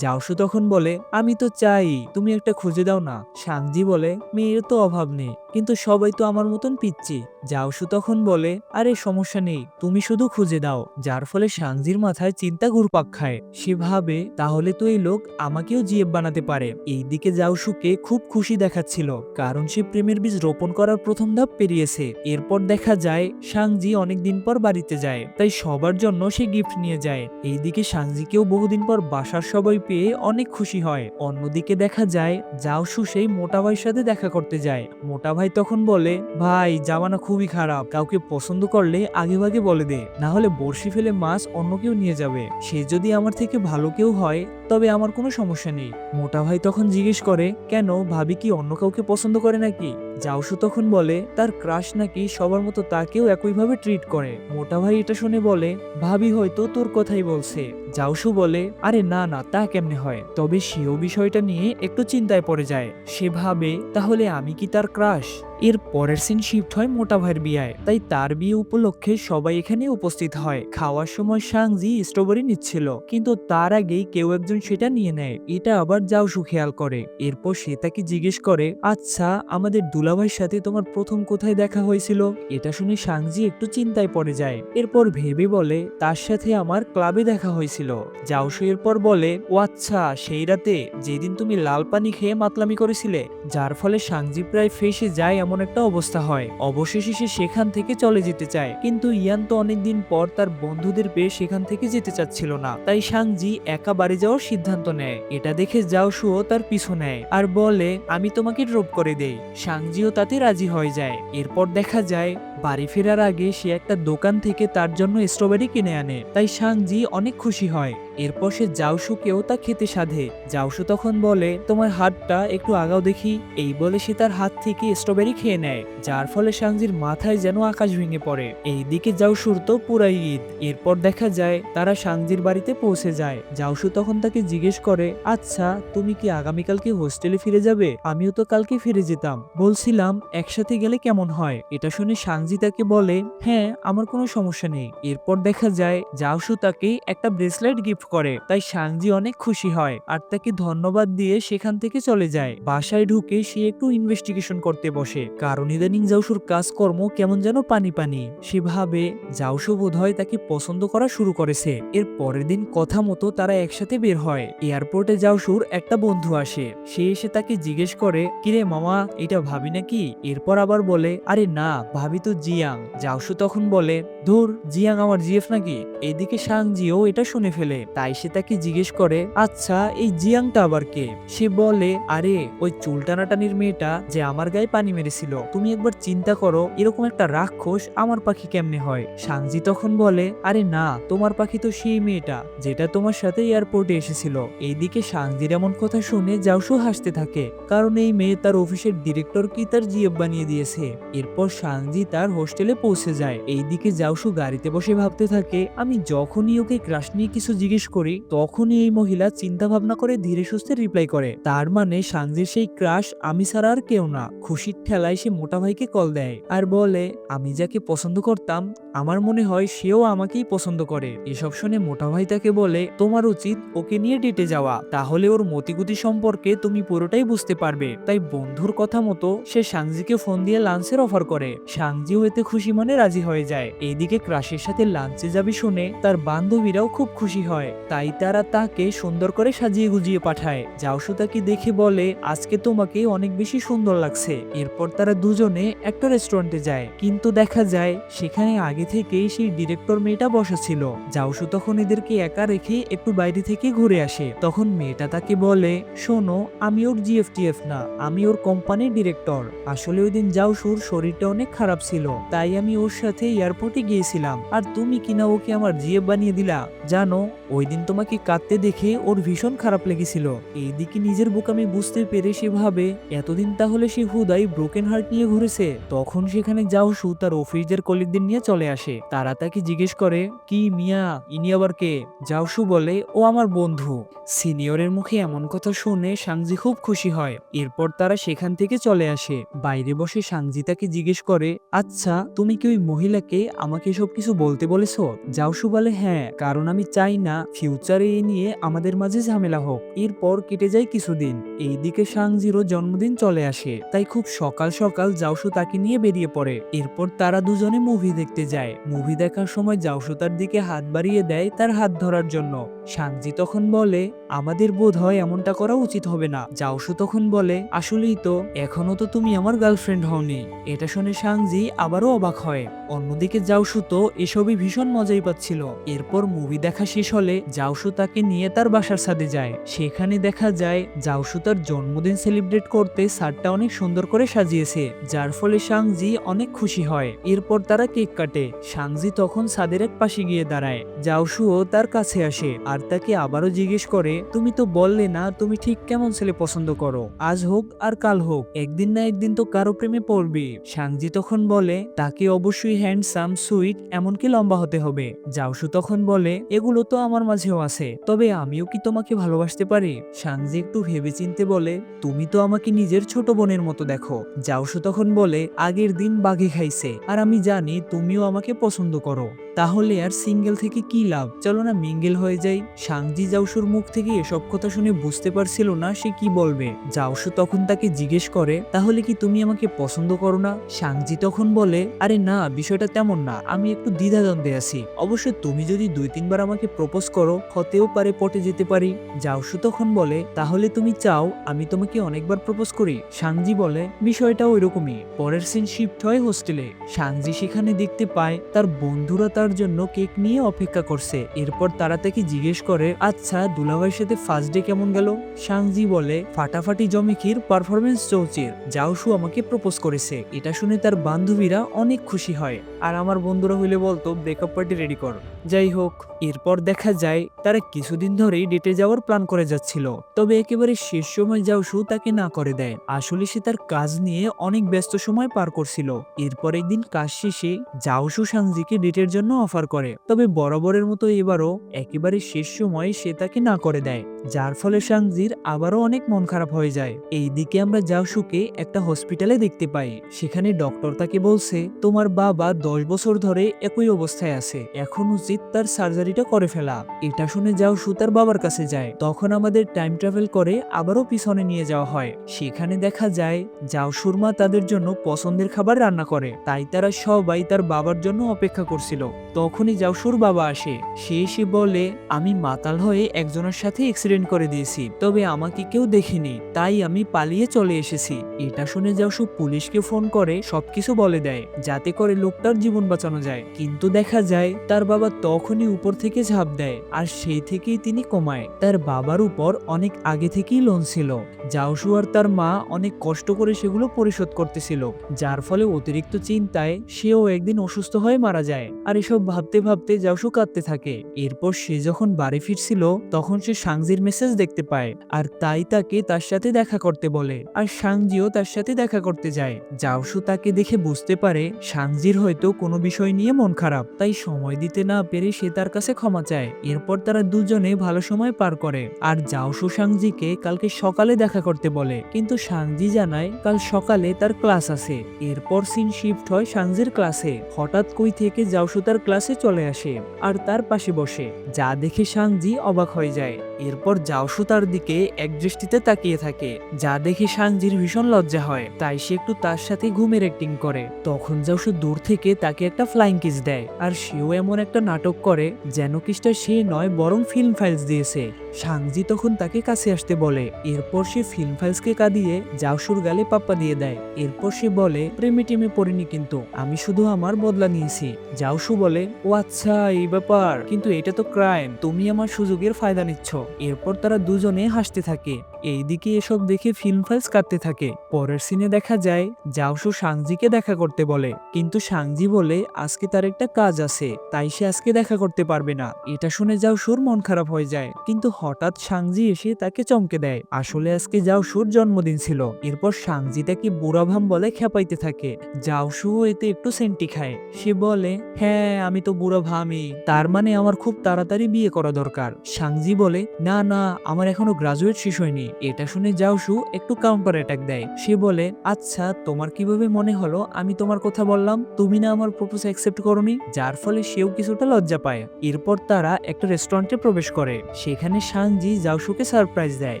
জাওশু তখন বলে, আমি তো চাই তুমি একটা খুঁজে দাও না। সাংজি বলে, মেয়ের তো অভাব নেই, কিন্তু সবাই তো আমার মতন পিচ্ছি। জাওশু তখন বলে, আরে সমস্যা নেই, তুমি শুধু খুঁজে দাও। যার ফলে সাংজির মাথায় চিন্তা ঘুরপাক খায়। সে ভাবে, তাহলে তো এই লোক আমাকেও জিএফ বানাতে পারে। এইদিকে জাওশুকে খুব খুশি দেখাচ্ছিল, কারণ সে প্রেমের বীজ রোপণ করার প্রথম ধাপ পেরিয়েছে। এরপর দেখা যায় সাংজি অনেকদিন পর বাড়িতে যায়, তাই সবার জন্য সে গিফট নিয়ে যায়। এইদিকে সাংজিকেও বহুদিন পর বাসার সবাই পেয়ে অনেক খুশি হয়। অন্যদিকে দেখা যায় জাওশু সেই মোটা ভাইয়ের সাথে দেখা করতে যায়। মোটা ভাই তখন বলে, ভাই জামানা খুবই খারাপ, কাউকে পছন্দ করলে আগে ভাগে বলে দে, না হলে বড়শি ফেলে মাছ অন্য কেউ নিয়ে যাবে। সে যদি আমার থেকে ভালো কেউ হয় তবে আমার কোনো সমস্যা নেই। মোটা ভাই তখন জিজ্ঞেস করে, কেন ভাবি কি অন্য কাউকে পছন্দ করে নাকি? জাওশু তখন বলে, তার ক্রাশ নাকি সবার মতো তাকেও একইভাবে ট্রিট করে। মোটা ভাই এটা শুনে বলে, ভাবি হয়তো তোর কথাই বলছে। জাওশু বলে, আরে না না তা কেমনে হয়, তবে সেও বিষয়টা নিয়ে একটু চিন্তায় পড়ে যায়। সে ভাবে, তাহলে আমি কি তার ক্রাশ? এর পরের সিন শিফট হয় মোটা ভাইয়ের বিয়ায়, তাই তার বিয়ে উপলক্ষে সবাই এখানে উপস্থিত হয়। খাওয়ার সময় সাংজি স্ট্রবেরি নিচ্ছিল, কিন্তু তার আগেই কেউ একজন সেটা নিয়ে নেয়। এটা আবার জাওশু খেয়াল করে। এরপর সে তাকে জিজ্ঞেস করে, আচ্ছা আমাদের দুলাভাইয়ের সাথে তোমার প্রথম কোথায় দেখা হয়েছিল? এটা শুনে সাংজি একটু চিন্তায় পড়ে যায়। এরপর ভেবে বলে, তার সাথে আমার ক্লাবে দেখা হয়েছিল। জাওশু এরপর বলে, ও আচ্ছা সেই রাতে যেদিন তুমি লাল পানি খেয়ে মাতলামি করেছিলে, যার ফলে সাংজি প্রায় ফেঁসে যায় এমন একটা অবস্থা হয়। অবশেষে সে সেখান থেকে চলে যেতে চায়, কিন্তু ইয়ান তো অনেকদিন পর তার বন্ধুদের পেয়ে সেখান থেকে যেতে চাচ্ছিল না, তাই সাংজি একা বাড়ি যাওয়ার সিদ্ধান্ত নেয়। এটা দেখে জাওশুও তার পিছু নেয় আর বলে, আমি তোমাকে ড্রপ করে দেই। সাংজিও তাতে রাজি হয়ে যায়। এরপর দেখা যায় বাড়ি ফেরার আগে সে একটা দোকান থেকে তার জন্য স্ট্রবেরি কিনে আনে, তাই সাংজি অনেক খুশি হয়। এরপর সে জাওশুকেও তা খেতে সাধে। জাওশু তখন বলে, তোমার হাতটা একটু আগাও দেখি। এই বলে সে তার হাত থেকে স্ট্রবেরি খেয়ে নেয়, যার ফলে সাংজির মাথায় যেন আকাশ ভেঙে পড়ে। এইদিকে জাওশুর তো পুরাই ঈদ। এরপর দেখা যায় তারা সাংজির বাড়িতে পৌঁছে যায়। জাওশু তখন তাকে জিজ্ঞেস করে, আচ্ছা তুমি কি আগামীকালকে হোস্টেলে ফিরে যাবে? আমিও তো কালকে ফিরে যেতাম, বলছিলাম একসাথে গেলে কেমন হয়? এটা শুনে সাংজি তাকে বলে, হ্যাঁ আমার কোনো সমস্যা নেই। এরপর দেখা যায় জাওশু তাকে একটা ব্রেসলেট গিফট করে, তাই সাংজি অনেক খুশি হয় আর তাকে ধন্যবাদ দিয়ে সেখান থেকে চলে যায়। বাসায় ঢুকে সে একটু ইনভেস্টিগেশন করতে বসে, কারণ ইদানিং জাওশুর কাজকর্ম কেমন যেন পানি পানি। সে ভাবে জাওশু বোধহয় তাকে পছন্দ করা শুরু করেছে। এর পরের দিন কথা মতো তারা একসাথে বের হয়। এয়ারপোর্টে জাওশুর একটা বন্ধু আসে। সে এসে তাকে জিজ্ঞেস করে, কিরে মামা এটা ভাবি নাকি? এরপর আবার বলে, আরে না ভাবি তো জিয়াং। জাওশু তখন বলে, ধুর জিয়াং আমার জিএফ নাকি? এদিকে সাংজিও এটা শুনে ফেলে, তাই সে তাকে জিজ্ঞেস করে, আচ্ছা এই জিয়াংটা আবার কে? সে বলে, আরে ওই চুল টানাটানির মেয়েটা যে আমার গায়ে পানি মেরেছিল। তুমি একবার চিন্তা করো এরকম একটা রাক্ষস আমার পাখি কেমনে হয়? সাংজি তখন বলে, আরে না তোমার পাখি তো সেই মেয়েটা যেটা তোমার সাথে এয়ারপোর্টে এসেছিল। এইদিকে সাংজির এমন কথা শুনে জাওশু হাসতে থাকে, কারণ এই মেয়ে তার অফিসের ডিরেক্টরকে তার জিএফ বানিয়ে দিয়েছে। এরপর সাংজি তার হোস্টেলে পৌঁছে যায়। এইদিকে জাওশু গাড়িতে বসে ভাবতে থাকে, আমি যখনই ওকে ক্রাশ নিয়ে কিছু জিজ্ঞেস করি তখনই এই মহিলা চিন্তা ভাবনা করে ধীরে সুস্থে রিপ্লাই করে, তার মানে সাংজির সেই ক্রাশ আমি ছাড়া আর কেউ না। খুশির ঠেলায় সে মোটা ভাইকে কল দেয় আর বলে, আমি যাকে পছন্দ করতাম আমার মনে হয় সেও আমাকেই পছন্দ করে। এসব শুনে মোটা ভাই তাকে বলে, তোমার উচিত ওকে নিয়ে ডেটে যাওয়া, তাহলে ওর মতিগতি সম্পর্কে তুমি পুরোটাই বুঝতে পারবে। তাই বন্ধুর কথা মতো সে সাংজিকে ফোন দিয়ে লাঞ্চের অফার করে। সাংজিও এতে খুশি মনে রাজি হয়ে যায়। এইদিকে ক্রাশের সাথে লাঞ্চে যাবে শুনে তার বান্ধবীরাও খুব খুশি হয়, তাই তারা তাকে সুন্দর করে সাজিয়ে গুজিয়ে পাঠায়। জাওশু তাকে দেখে বলে, আজকে তোমাকে অনেক বেশি সুন্দর লাগছে। এরপর তারা দুজনে একটা রেস্টুরেন্টে যায়, কিন্তু দেখা যায় সেখানে আগে থেকেই সেই ডিরেক্টর মেয়েটা বসা ছিল। জাওশু তখন এদেরকে একা রেখে একটু বাইরে থেকে ঘুরে আসে। তখন মেয়েটা তাকে বলে, শোনো, আমি ওর জিএফটিএফ না, আমি ওর কোম্পানির ডিরেক্টর। আসলে ওই দিন জাওশুর শরীরটা অনেক খারাপ ছিল, তাই আমি ওর সাথে এয়ারপোর্টে গিয়েছিলাম, আর তুমি কিনা ওকে আমার জিএফ বানিয়ে দিলা। জানো, ওই দিন তোমাকে কাঁদতে দেখে ওর ভীষণ খারাপ লেগেছিল। এইদিকে নিজের বোকামি বুঝতে পেরে সে ভাবে, এতদিন তাহলে সে হুদাই ব্রোকেন হার্ট নিয়ে ঘুরেছে। তখন সেখানে জাওশু তার অফিসের কলিগদের নিয়ে চলে আসে। তারা তাকে জিজ্ঞেস করে, কি মিয়া, ইনি আবার কে? জাওশু বলে, ও আমার বন্ধু। সিনিয়রের মুখে এমন কথা শুনে সাংজি খুব খুশি হয়। এরপর তারা সেখান থেকে চলে আসে। বাইরে বসে সাংজি তাকে জিজ্ঞেস করে, আচ্ছা তুমি কি ওই মহিলাকে আমাকে সবকিছু বলতে বলেছো? জাওশু বলে, হ্যাঁ, কারণ আমি চাই না ফিউচারে এ নিয়ে আমাদের মাঝে ঝামেলা হোক। এরপর কেটে যায় কিছুদিন। এইদিকে সাংজিরও জন্মদিন চলে আসে, তাই খুব সকাল সকাল জাওশু তাকে নিয়ে বেরিয়ে পড়ে। এরপর তারা দুজনে মুভি দেখতে যায়। মুভি দেখার সময় জাওশু তার দিকে হাত বাড়িয়ে দেয় তার হাত ধরার জন্য। সাংজি তখন বলে, আমাদের বোধ হয় এমনটা করা উচিত হবে না। জাওশু তখন বলে, আসলেই তো, এখনো তো তুমি আমার গার্লফ্রেন্ড হওনি। এটা শুনে সাংজি আবারও অবাক হয়। অন্যদিকে জাওশু তো এসবই ভীষণ মজাই পাচ্ছিল। এরপর মুভি দেখা শেষ হলে জাওশু তাকে নিয়ে তার বাসার ছাদে যায়। সেখানে দেখা যায় জাওশু তার জন্মদিন সেলিব্রেট করতে ছাদটা অনেক সুন্দর করে সাজিয়েছে, যার ফলে সাংজি অনেক খুশি হয়। এরপর তারা কেক কাটে। সাংজি তখন ছাদের এক পাশে গিয়ে দাঁড়ায়। জাওশুও তার কাছে আসে আর তাকে আবারও জিজ্ঞেস করে, তুমি তো বললে না তুমি ঠিক কেমন ছেলে পছন্দ করো? আজ হোক আর কাল হোক, একদিন না একদিন তো কারো প্রেমে পড়বে। সাংজি তখন বলে, তাকে অবশ্যই হ্যান্ডসাম, সুইট, এমনকি লম্বা হতে হবে। জাওশু তখন বলে, এগুলো তো আমার মাঝেও আছে, তবে আমিও কি তোমাকে ভালোবাসতে পারি? সাংজি একটু ভেবেচিন্তে বলে, তুমি তো আমাকে নিজের ছোট বোনের মতো দেখো। জাওশু তখন বলে, আগের দিন বাঘে খাইছে, আর আমি জানি তুমিও আমাকে পছন্দ করো, তাহলে আর সিঙ্গেল থেকে কি লাভ? চলো না মিঙ্গেল হয়ে যাই। সাংজি জাওশুর মুখ থেকে এসব কথা শুনে বুঝতে পারছিল না সে কি বলবে। জাওশু তখন তাকে জিজ্ঞেস করে, তাহলে কি তুমি আমাকে পছন্দ করো না? সাংজি তখন বলে, আরে না, বিষয়টা তেমন না, আমি একটু দ্বিধাদ্বন্দ্বে আছি। অবশ্য তুমি যদি 2-3 বার আমাকে প্রপোজ করো, হতেও পারে পটে যেতে পারি। জাওশু তখন বলে, তাহলে তুমি চাও আমি তোমাকে অনেকবার প্রপোজ করি? সাংজি বলে, বিষয়টা ওইরকমই। পরের সিন শিফট হয় হোস্টেলে। সাংজি সেখানে দেখতে পায় তার বন্ধুরা তার জন্য কেক নিয়ে অপেক্ষা করছে। এরপর তারা তাকে জিজ্ঞেস করে, আচ্ছা দুলাভাইয়ের সাথে ফার্স্ট ডে কেমন গেল? সাংজি বলে, ফাটাফাটি জমিখির, পারফরমেন্স চৌচির, জাওশু আমাকে প্রপোজ করেছে। এটা শুনে তার বান্ধবীরা অনেক খুশি হয়, আর আমার বন্ধুরা হইলে বলতো ব্রেকআপ পার্টি রেডি কর। যাই হোক, এরপর দেখা যায় তারা কিছুদিন ধরেই ডেটে যাওয়ার প্ল্যান করে যাচ্ছিল, তবে একেবারে শেষ সময় জাওশু তাকে না করে দেয়। আসলে সে তার কাজ নিয়ে অনেক ব্যস্ত সময় পার করছিল। এরপর একদিন কাজ শেষে জাওশু সাংজিকে ডেটের জন্য অফার করে, তবে বরাবরের মতো এবারও একেবারে শেষ সময় সে তাকে না করে দেয়, যার ফলে সাংজির আবারও অনেক মন খারাপ হয়ে যায়। এইদিকে আমরা জাওশুকে একটা হসপিটালে দেখতে পাই। সেখানে ডক্টর তাকে বলছে, তোমার বাবা 10 বছর ধরে একই অবস্থায় আছে, এখন উচিত তার সার্জারিটা করে ফেলা। এটা শুনে জাওশু তার বাবার কাছে যায়। তখন আমাদের টাইম ট্রাভেল করে আবারও পিছনে নিয়ে যাওয়া হয়। সেখানে দেখা যায় জাওশুর মা তাদের জন্য পছন্দের খাবার রান্না করে, তাই তারা সবাই তার বাবার জন্য অপেক্ষা করছিল। তখনই জাওশুর বাবা আসে। সে এসে বলে, আমি মাতাল হয়ে একজনের সাথে অ্যাক্সিডেন্ট করে দিয়েছি, তবে আমাকে কেউ দেখেনি, তাই আমি পালিয়ে চলে এসেছি। এটা শুনে জাওশু পুলিশকে ফোন করে সবকিছু বলে দেয়, যাতে করে লোকটার জীবন বাঁচানো যায়। কিন্তু দেখা যায় তার বাবা তখনই উপর থেকে ঝাঁপ দেয়, আর সেই থেকেই তিনি কমায়। তার বাবার উপর অনেক আগে থেকেই লোন ছিল। জাওশু আর তার মা অনেক কষ্ট করে সেগুলো পরিশোধ করতেছিল, যার ফলে অতিরিক্ত চিন্তায় সেও একদিন অসুস্থ হয়ে মারা যায়। আর এসব ভাবতে ভাবতে জাওশু কাঁদতে থাকে। এরপর সে যখন বাড়ি ফিরছিল তখন সে সাংজির সাংজির মেসেজ দেখতে পায় আর তাই তাকে তার সাথে দেখা করতে বলে আর সাংজিও তার সাথে দেখা করতে যায়। জাওশু তাকে দেখে বুঝতে পারে সাংজির হয়তো কোনো বিষয় নিয়ে মন খারাপ, তাই সময় দিতে না পেরে সে তার কাছে ক্ষমা চায়। এরপর তারা দুজনে ভালো সময় পার করে আর জাওশু সাংজিকে কালকে সকালে দেখা করতে বলে, কিন্তু সাংজি জানায় কাল সকালে তার ক্লাস আছে। এরপর সিন শিফট হয় সাংজির ক্লাসে। হঠাৎ কই থেকে জাওশু তার ক্লাসে চলে আসে আর তার পাশে বসে, যা দেখে সাংজি অবাক হয়ে যায়। এরপর জাওশু তার দিকে এক দৃষ্টিতে তাকিয়ে থাকে, যা দেখে সাংজির ভীষণ লজ্জা হয়, তাই সে একটু তার সাথে ঘুমের অ্যাক্টিং করে। তখন জাওশু দূর থেকে তাকে একটা ফ্লাইং কিস দেয় আর সেও এমন একটা নাটক করে যেন কিসটা সে নয় বরং ফিল্ম ফাইলস দিয়েছে। সাংজি তখন তাকে কাছে আসতে বলে। এরপর সে ফিল্ম ফাইলসকে কাঁদিয়ে জাওশুর গালে পাপ্পা দিয়ে দেয়। এরপর সে বলে প্রেমে টেমে পড়িনি, কিন্তু আমি শুধু আমার বদলা নিয়েছি। জাওশু বলে ও আচ্ছা এই ব্যাপার, কিন্তু এটা তো ক্রাইম, তুমি আমার সুযোগের ফায়দা নিচ্ছ। এরপর তারা দুজনে হাসতে থাকে। এইদিকে এসব দেখে ফিল্ম ফাইলস কাঁদতে থাকে। পরের সিনে দেখা যায় জাওশু সাংজিকে দেখা করতে বলে, কিন্তু সাংজি বলে আজকে তার একটা কাজ আছে, তাই সে আজকে দেখা করতে পারবে না। এটা শুনে জাওশুর মন খারাপ হয়ে যায়, কিন্তু হঠাৎ সাংজি এসে তাকে চমকে দেয়, আসলে আজকে জাওশুর জন্মদিন ছিল। এরপর সাংজি তাকে বুড়াভাম বলে খেপাইতে থাকে। জাওশু এতে একটু সেন্টি খায়। সে বলে হ্যাঁ আমি তো বুড়া ভামই, তার মানে আমার খুব তাড়াতাড়ি বিয়ে করা দরকার। সাংজি বলে না না, আমার এখনো গ্রাজুয়েট শেষ হয়নি। এটা শুনে জাওশু একটু কাউন্টার অ্যাটাক দেয়। সে বলে আচ্ছা তোমার কিভাবে মনে হলো আমি তোমার কথা বললাম, তুমি না আমার প্রপোজ অ্যাকসেপ্ট করোনি, যার ফলে সেও কিছুটা লজ্জা পায়। এরপর তারা একটা রেস্টুরেন্টে প্রবেশ করে, সেখানে সাংজি জাওশুকে সারপ্রাইজ দেয়।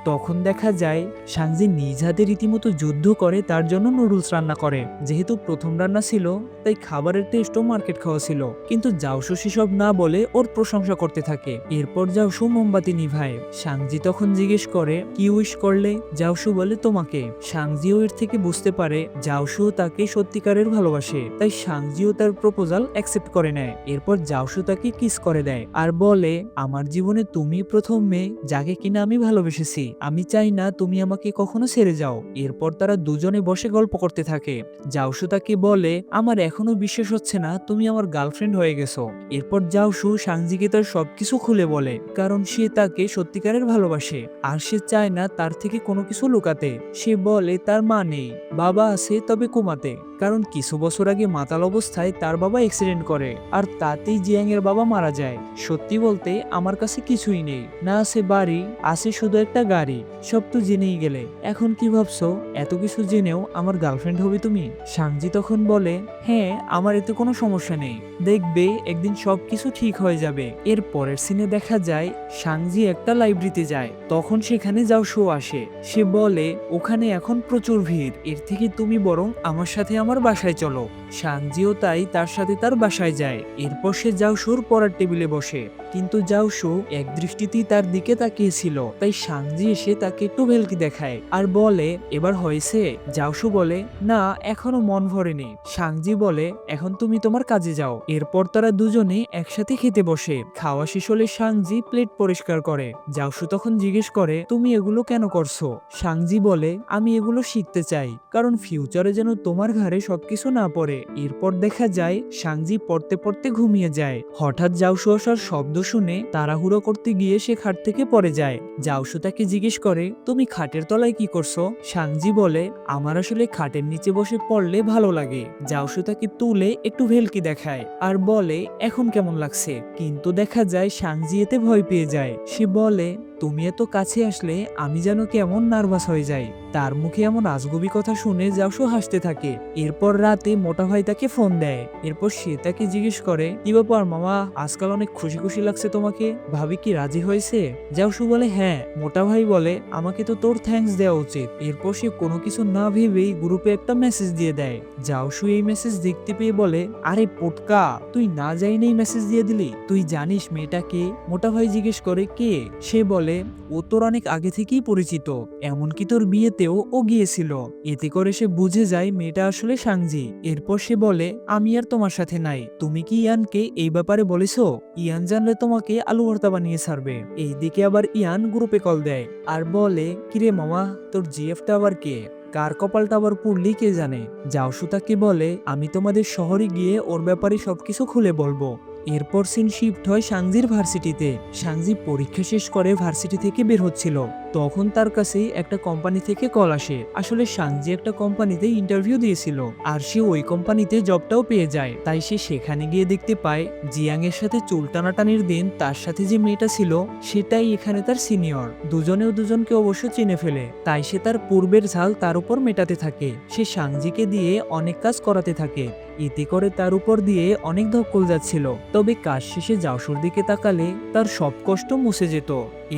তখন দেখা যায় সাংজি নিজ হাতে রীতিমতো যুদ্ধ করে তার জন্য নুডলস রান্না করে। যেহেতু প্রথম রান্না ছিল তাই খাবারের টেস্টও মার্কেট খাওয়া ছিল, কিন্তু জাওশু সেসব না বলে ওর প্রশংসা করতে থাকে। এরপর জাওশু মোমবাতি নিভায়। সাংজি তখন জিজ্ঞেস করে কি উইশ করলে? জাওশু বলে তোমাকে। সাংজিও এর থেকে বুঝতে পারে জাওশু তাকে সত্যিকারের ভালোবাসে, তাই সাংজিও তার প্রপোজাল অ্যাকসেপ্ট করে নেয়। এরপর জাওশু তাকে কিস করে দেয় আর বলে আমার জীবনে তুমি প্রথম মেয়ে যাকে কিনা আমি ভালোবেসেছি, আমি চাই না তুমি আমাকে কখনো ছেড়ে যাও। এরপর তারা দুজনে বসে গল্প করতে থাকে। জাওশু তাকে বলে আমার এখনো বিশ্বাস হচ্ছে না তুমি আমার গার্লফ্রেন্ড হয়ে গেছো। এরপর জাওশু সাংজিকে তার সবকিছু খুলে বলে, কারণ সে তাকে সত্যিকারের ভালোবাসে আর সে চায় না তার থেকে কোনো কিছু লুকাতে। সে বলে তার মা নেই, বাবা আছে তবে কোমাতে, কারণ কিছু বছর আগে মাতাল অবস্থায় তার বাবা অ্যাক্সিডেন্ট করে আর তাতেই জিয়াং এর বাবা মারা যায়। সত্যি বলতে আমার কাছে কিছুই নেই, না আছে বাড়ি, আছে শুধু একটা গাড়ি। সব তো জেনেই গেলে, এখন কি ভাবছো এত কিছু জেনেও আমার গার্লফ্রেন্ড হবে তুমি? সাংজি তখন বলে হ্যাঁ আমার এতে কোনো সমস্যা নেই, দেখবে একদিন সবকিছু ঠিক হয়ে যাবে। এর পরের সিনে দেখা যায় সাংজি একটা লাইব্রেরিতে যায়, তখন সেখানে জাওশু আসে। সে বলে ওখানে এখন প্রচুর ভিড়, এর থেকে তুমি বরং আমার সাথে আমার বাসায় চলো। সাংজিও তাই তার সাথে তার বাসায় যায়। এরপর সে জাওশুর পড়ার টেবিলে বসে, কিন্তু জাওশু এক দৃষ্টিতেই তার দিকে তাকিয়েছিল, তাই সাংজি এসে তাকে একটু ভেলকি দেখায় আর বলে এবার হয়েছে? জাওশু বলে না এখনো মন ভরেনি। সাংজি বলে এখন তুমি তোমার কাজে যাও। এরপর তারা দুজনে একসাথে খেতে বসে। খাওয়া শেষ হলে সাংজি প্লেট পরিষ্কার করে। জাওশু তখন জিজ্ঞেস করে তুমি এগুলো কেন করছো? সাংজি বলে আমি এগুলো শিখতে চাই, কারণ ফিউচারে যেন তোমার ঘাড়ে সবকিছু না পড়ে। এরপর দেখা যায় সাংজি পড়তে পড়তে ঘুমিয়ে যায়। হঠাৎ জাওশু আসার শব্দ শুনে তাড়াহুড়ো করতে গিয়ে সে খাট থেকে পড়ে যায়। জাওশু তাকে জিজ্ঞেস করে তুমি খাটের তলায় কি করছো? সাংজি বলে আমার আসলে খাটের নিচে বসে পড়লে ভালো লাগে। জাওশু তাকে তুলে একটু ভেলকি দেখায় আর বলে এখন কেমন লাগছে? কিন্তু দেখা যায় সাংজি এতে ভয় পেয়ে যায়। সে বলে তুমি এত কাছে আসলে আমি যেন কেমন নার্ভাস হয়ে যাই। তার মুখে এমন আজগুবি কথা শুনে জাওশু হাসতে থাকে। এরপর রাতে মোটা ভাই তাকে ফোন দেয়। এরপর সে তাকে জিজ্ঞেস করে কি ব্যাপার মামা, আজকাল অনেক খুশি খুশি লাগছে তোমাকে, ভাবি কি রাজি হয়েছে? জাওশু বলে হ্যাঁ। মোটা ভাই বলে আমাকে তো তোর থ্যাঙ্কস দেওয়া উচিত। এরপর সে কোনো কিছু না ভেবেই গ্রুপে একটা মেসেজ দিয়ে দেয়। জাওশু এই মেসেজ দেখতে পেয়ে বলে আরে পোটকা, তুই না যাইনেই মেসেজ দিয়ে দিলি, তুই জানিস মেয়েটা কে? মোটা ভাই জিজ্ঞেস করে কে? সে বলে ও তোর অনেক আগে থেকেই পরিচিত, এমনকি তোর বিয়েতেও ও গিয়েছিল। এতে করে সে বুঝে যায় মেয়েটা আসলে সাংজি। এরপর সে বলে আমি আর তোমার সাথে নাই, তুমি কি ইয়ানকে এই ব্যাপারে বলেছো? ইয়ান জানলে তোমাকে আলু ভর্তা বানিয়ে ছাড়বে। এইদিকে আবার ইয়ান গ্রুপে কল দেয় আর বলে কিরে মামা, তোর জিএফটা আবার কে? কার কপালটা আবার পুড়লি কে জানে। জাওশু তাকে বলে আমি তোমাদের শহরে গিয়ে ওর ব্যাপারে সবকিছু খুলে বলবো। এরপর সিন শিফট হয় সাংজির ভার্সিটিতে। সাংজি পরীক্ষা শেষ করে ভার্সিটি থেকে বের হচ্ছিল, তখন তার কাছে একটা কোম্পানি থেকে কল আসে। আসলে সাংজি একটা কোম্পানিতে ইন্টারভিউ দিয়েছিল, আর সে ওই কোম্পানিতে জবটাও পেয়ে যায়। তাই সে সেখানে গিয়ে দেখতে পায় জিয়াং এর সাথে চুল টানাটানির দিন তার সাথে যে মেয়েটা ছিল সেটাই এখানে তার সিনিয়র। দুজনেও দুজনকে অবশ্য চিনে ফেলে, তাই সে তার পূর্বের ঝাল তার উপর মেটাতে থাকে। সে সাংজিকে দিয়ে অনেক কাজ করাতে থাকে, এতে করে তার উপর দিয়ে অনেক ধকল যাচ্ছিল। তবে কাজ শেষে জাওসুর দিকে তাকালে তার সব কষ্ট মুছে যেত।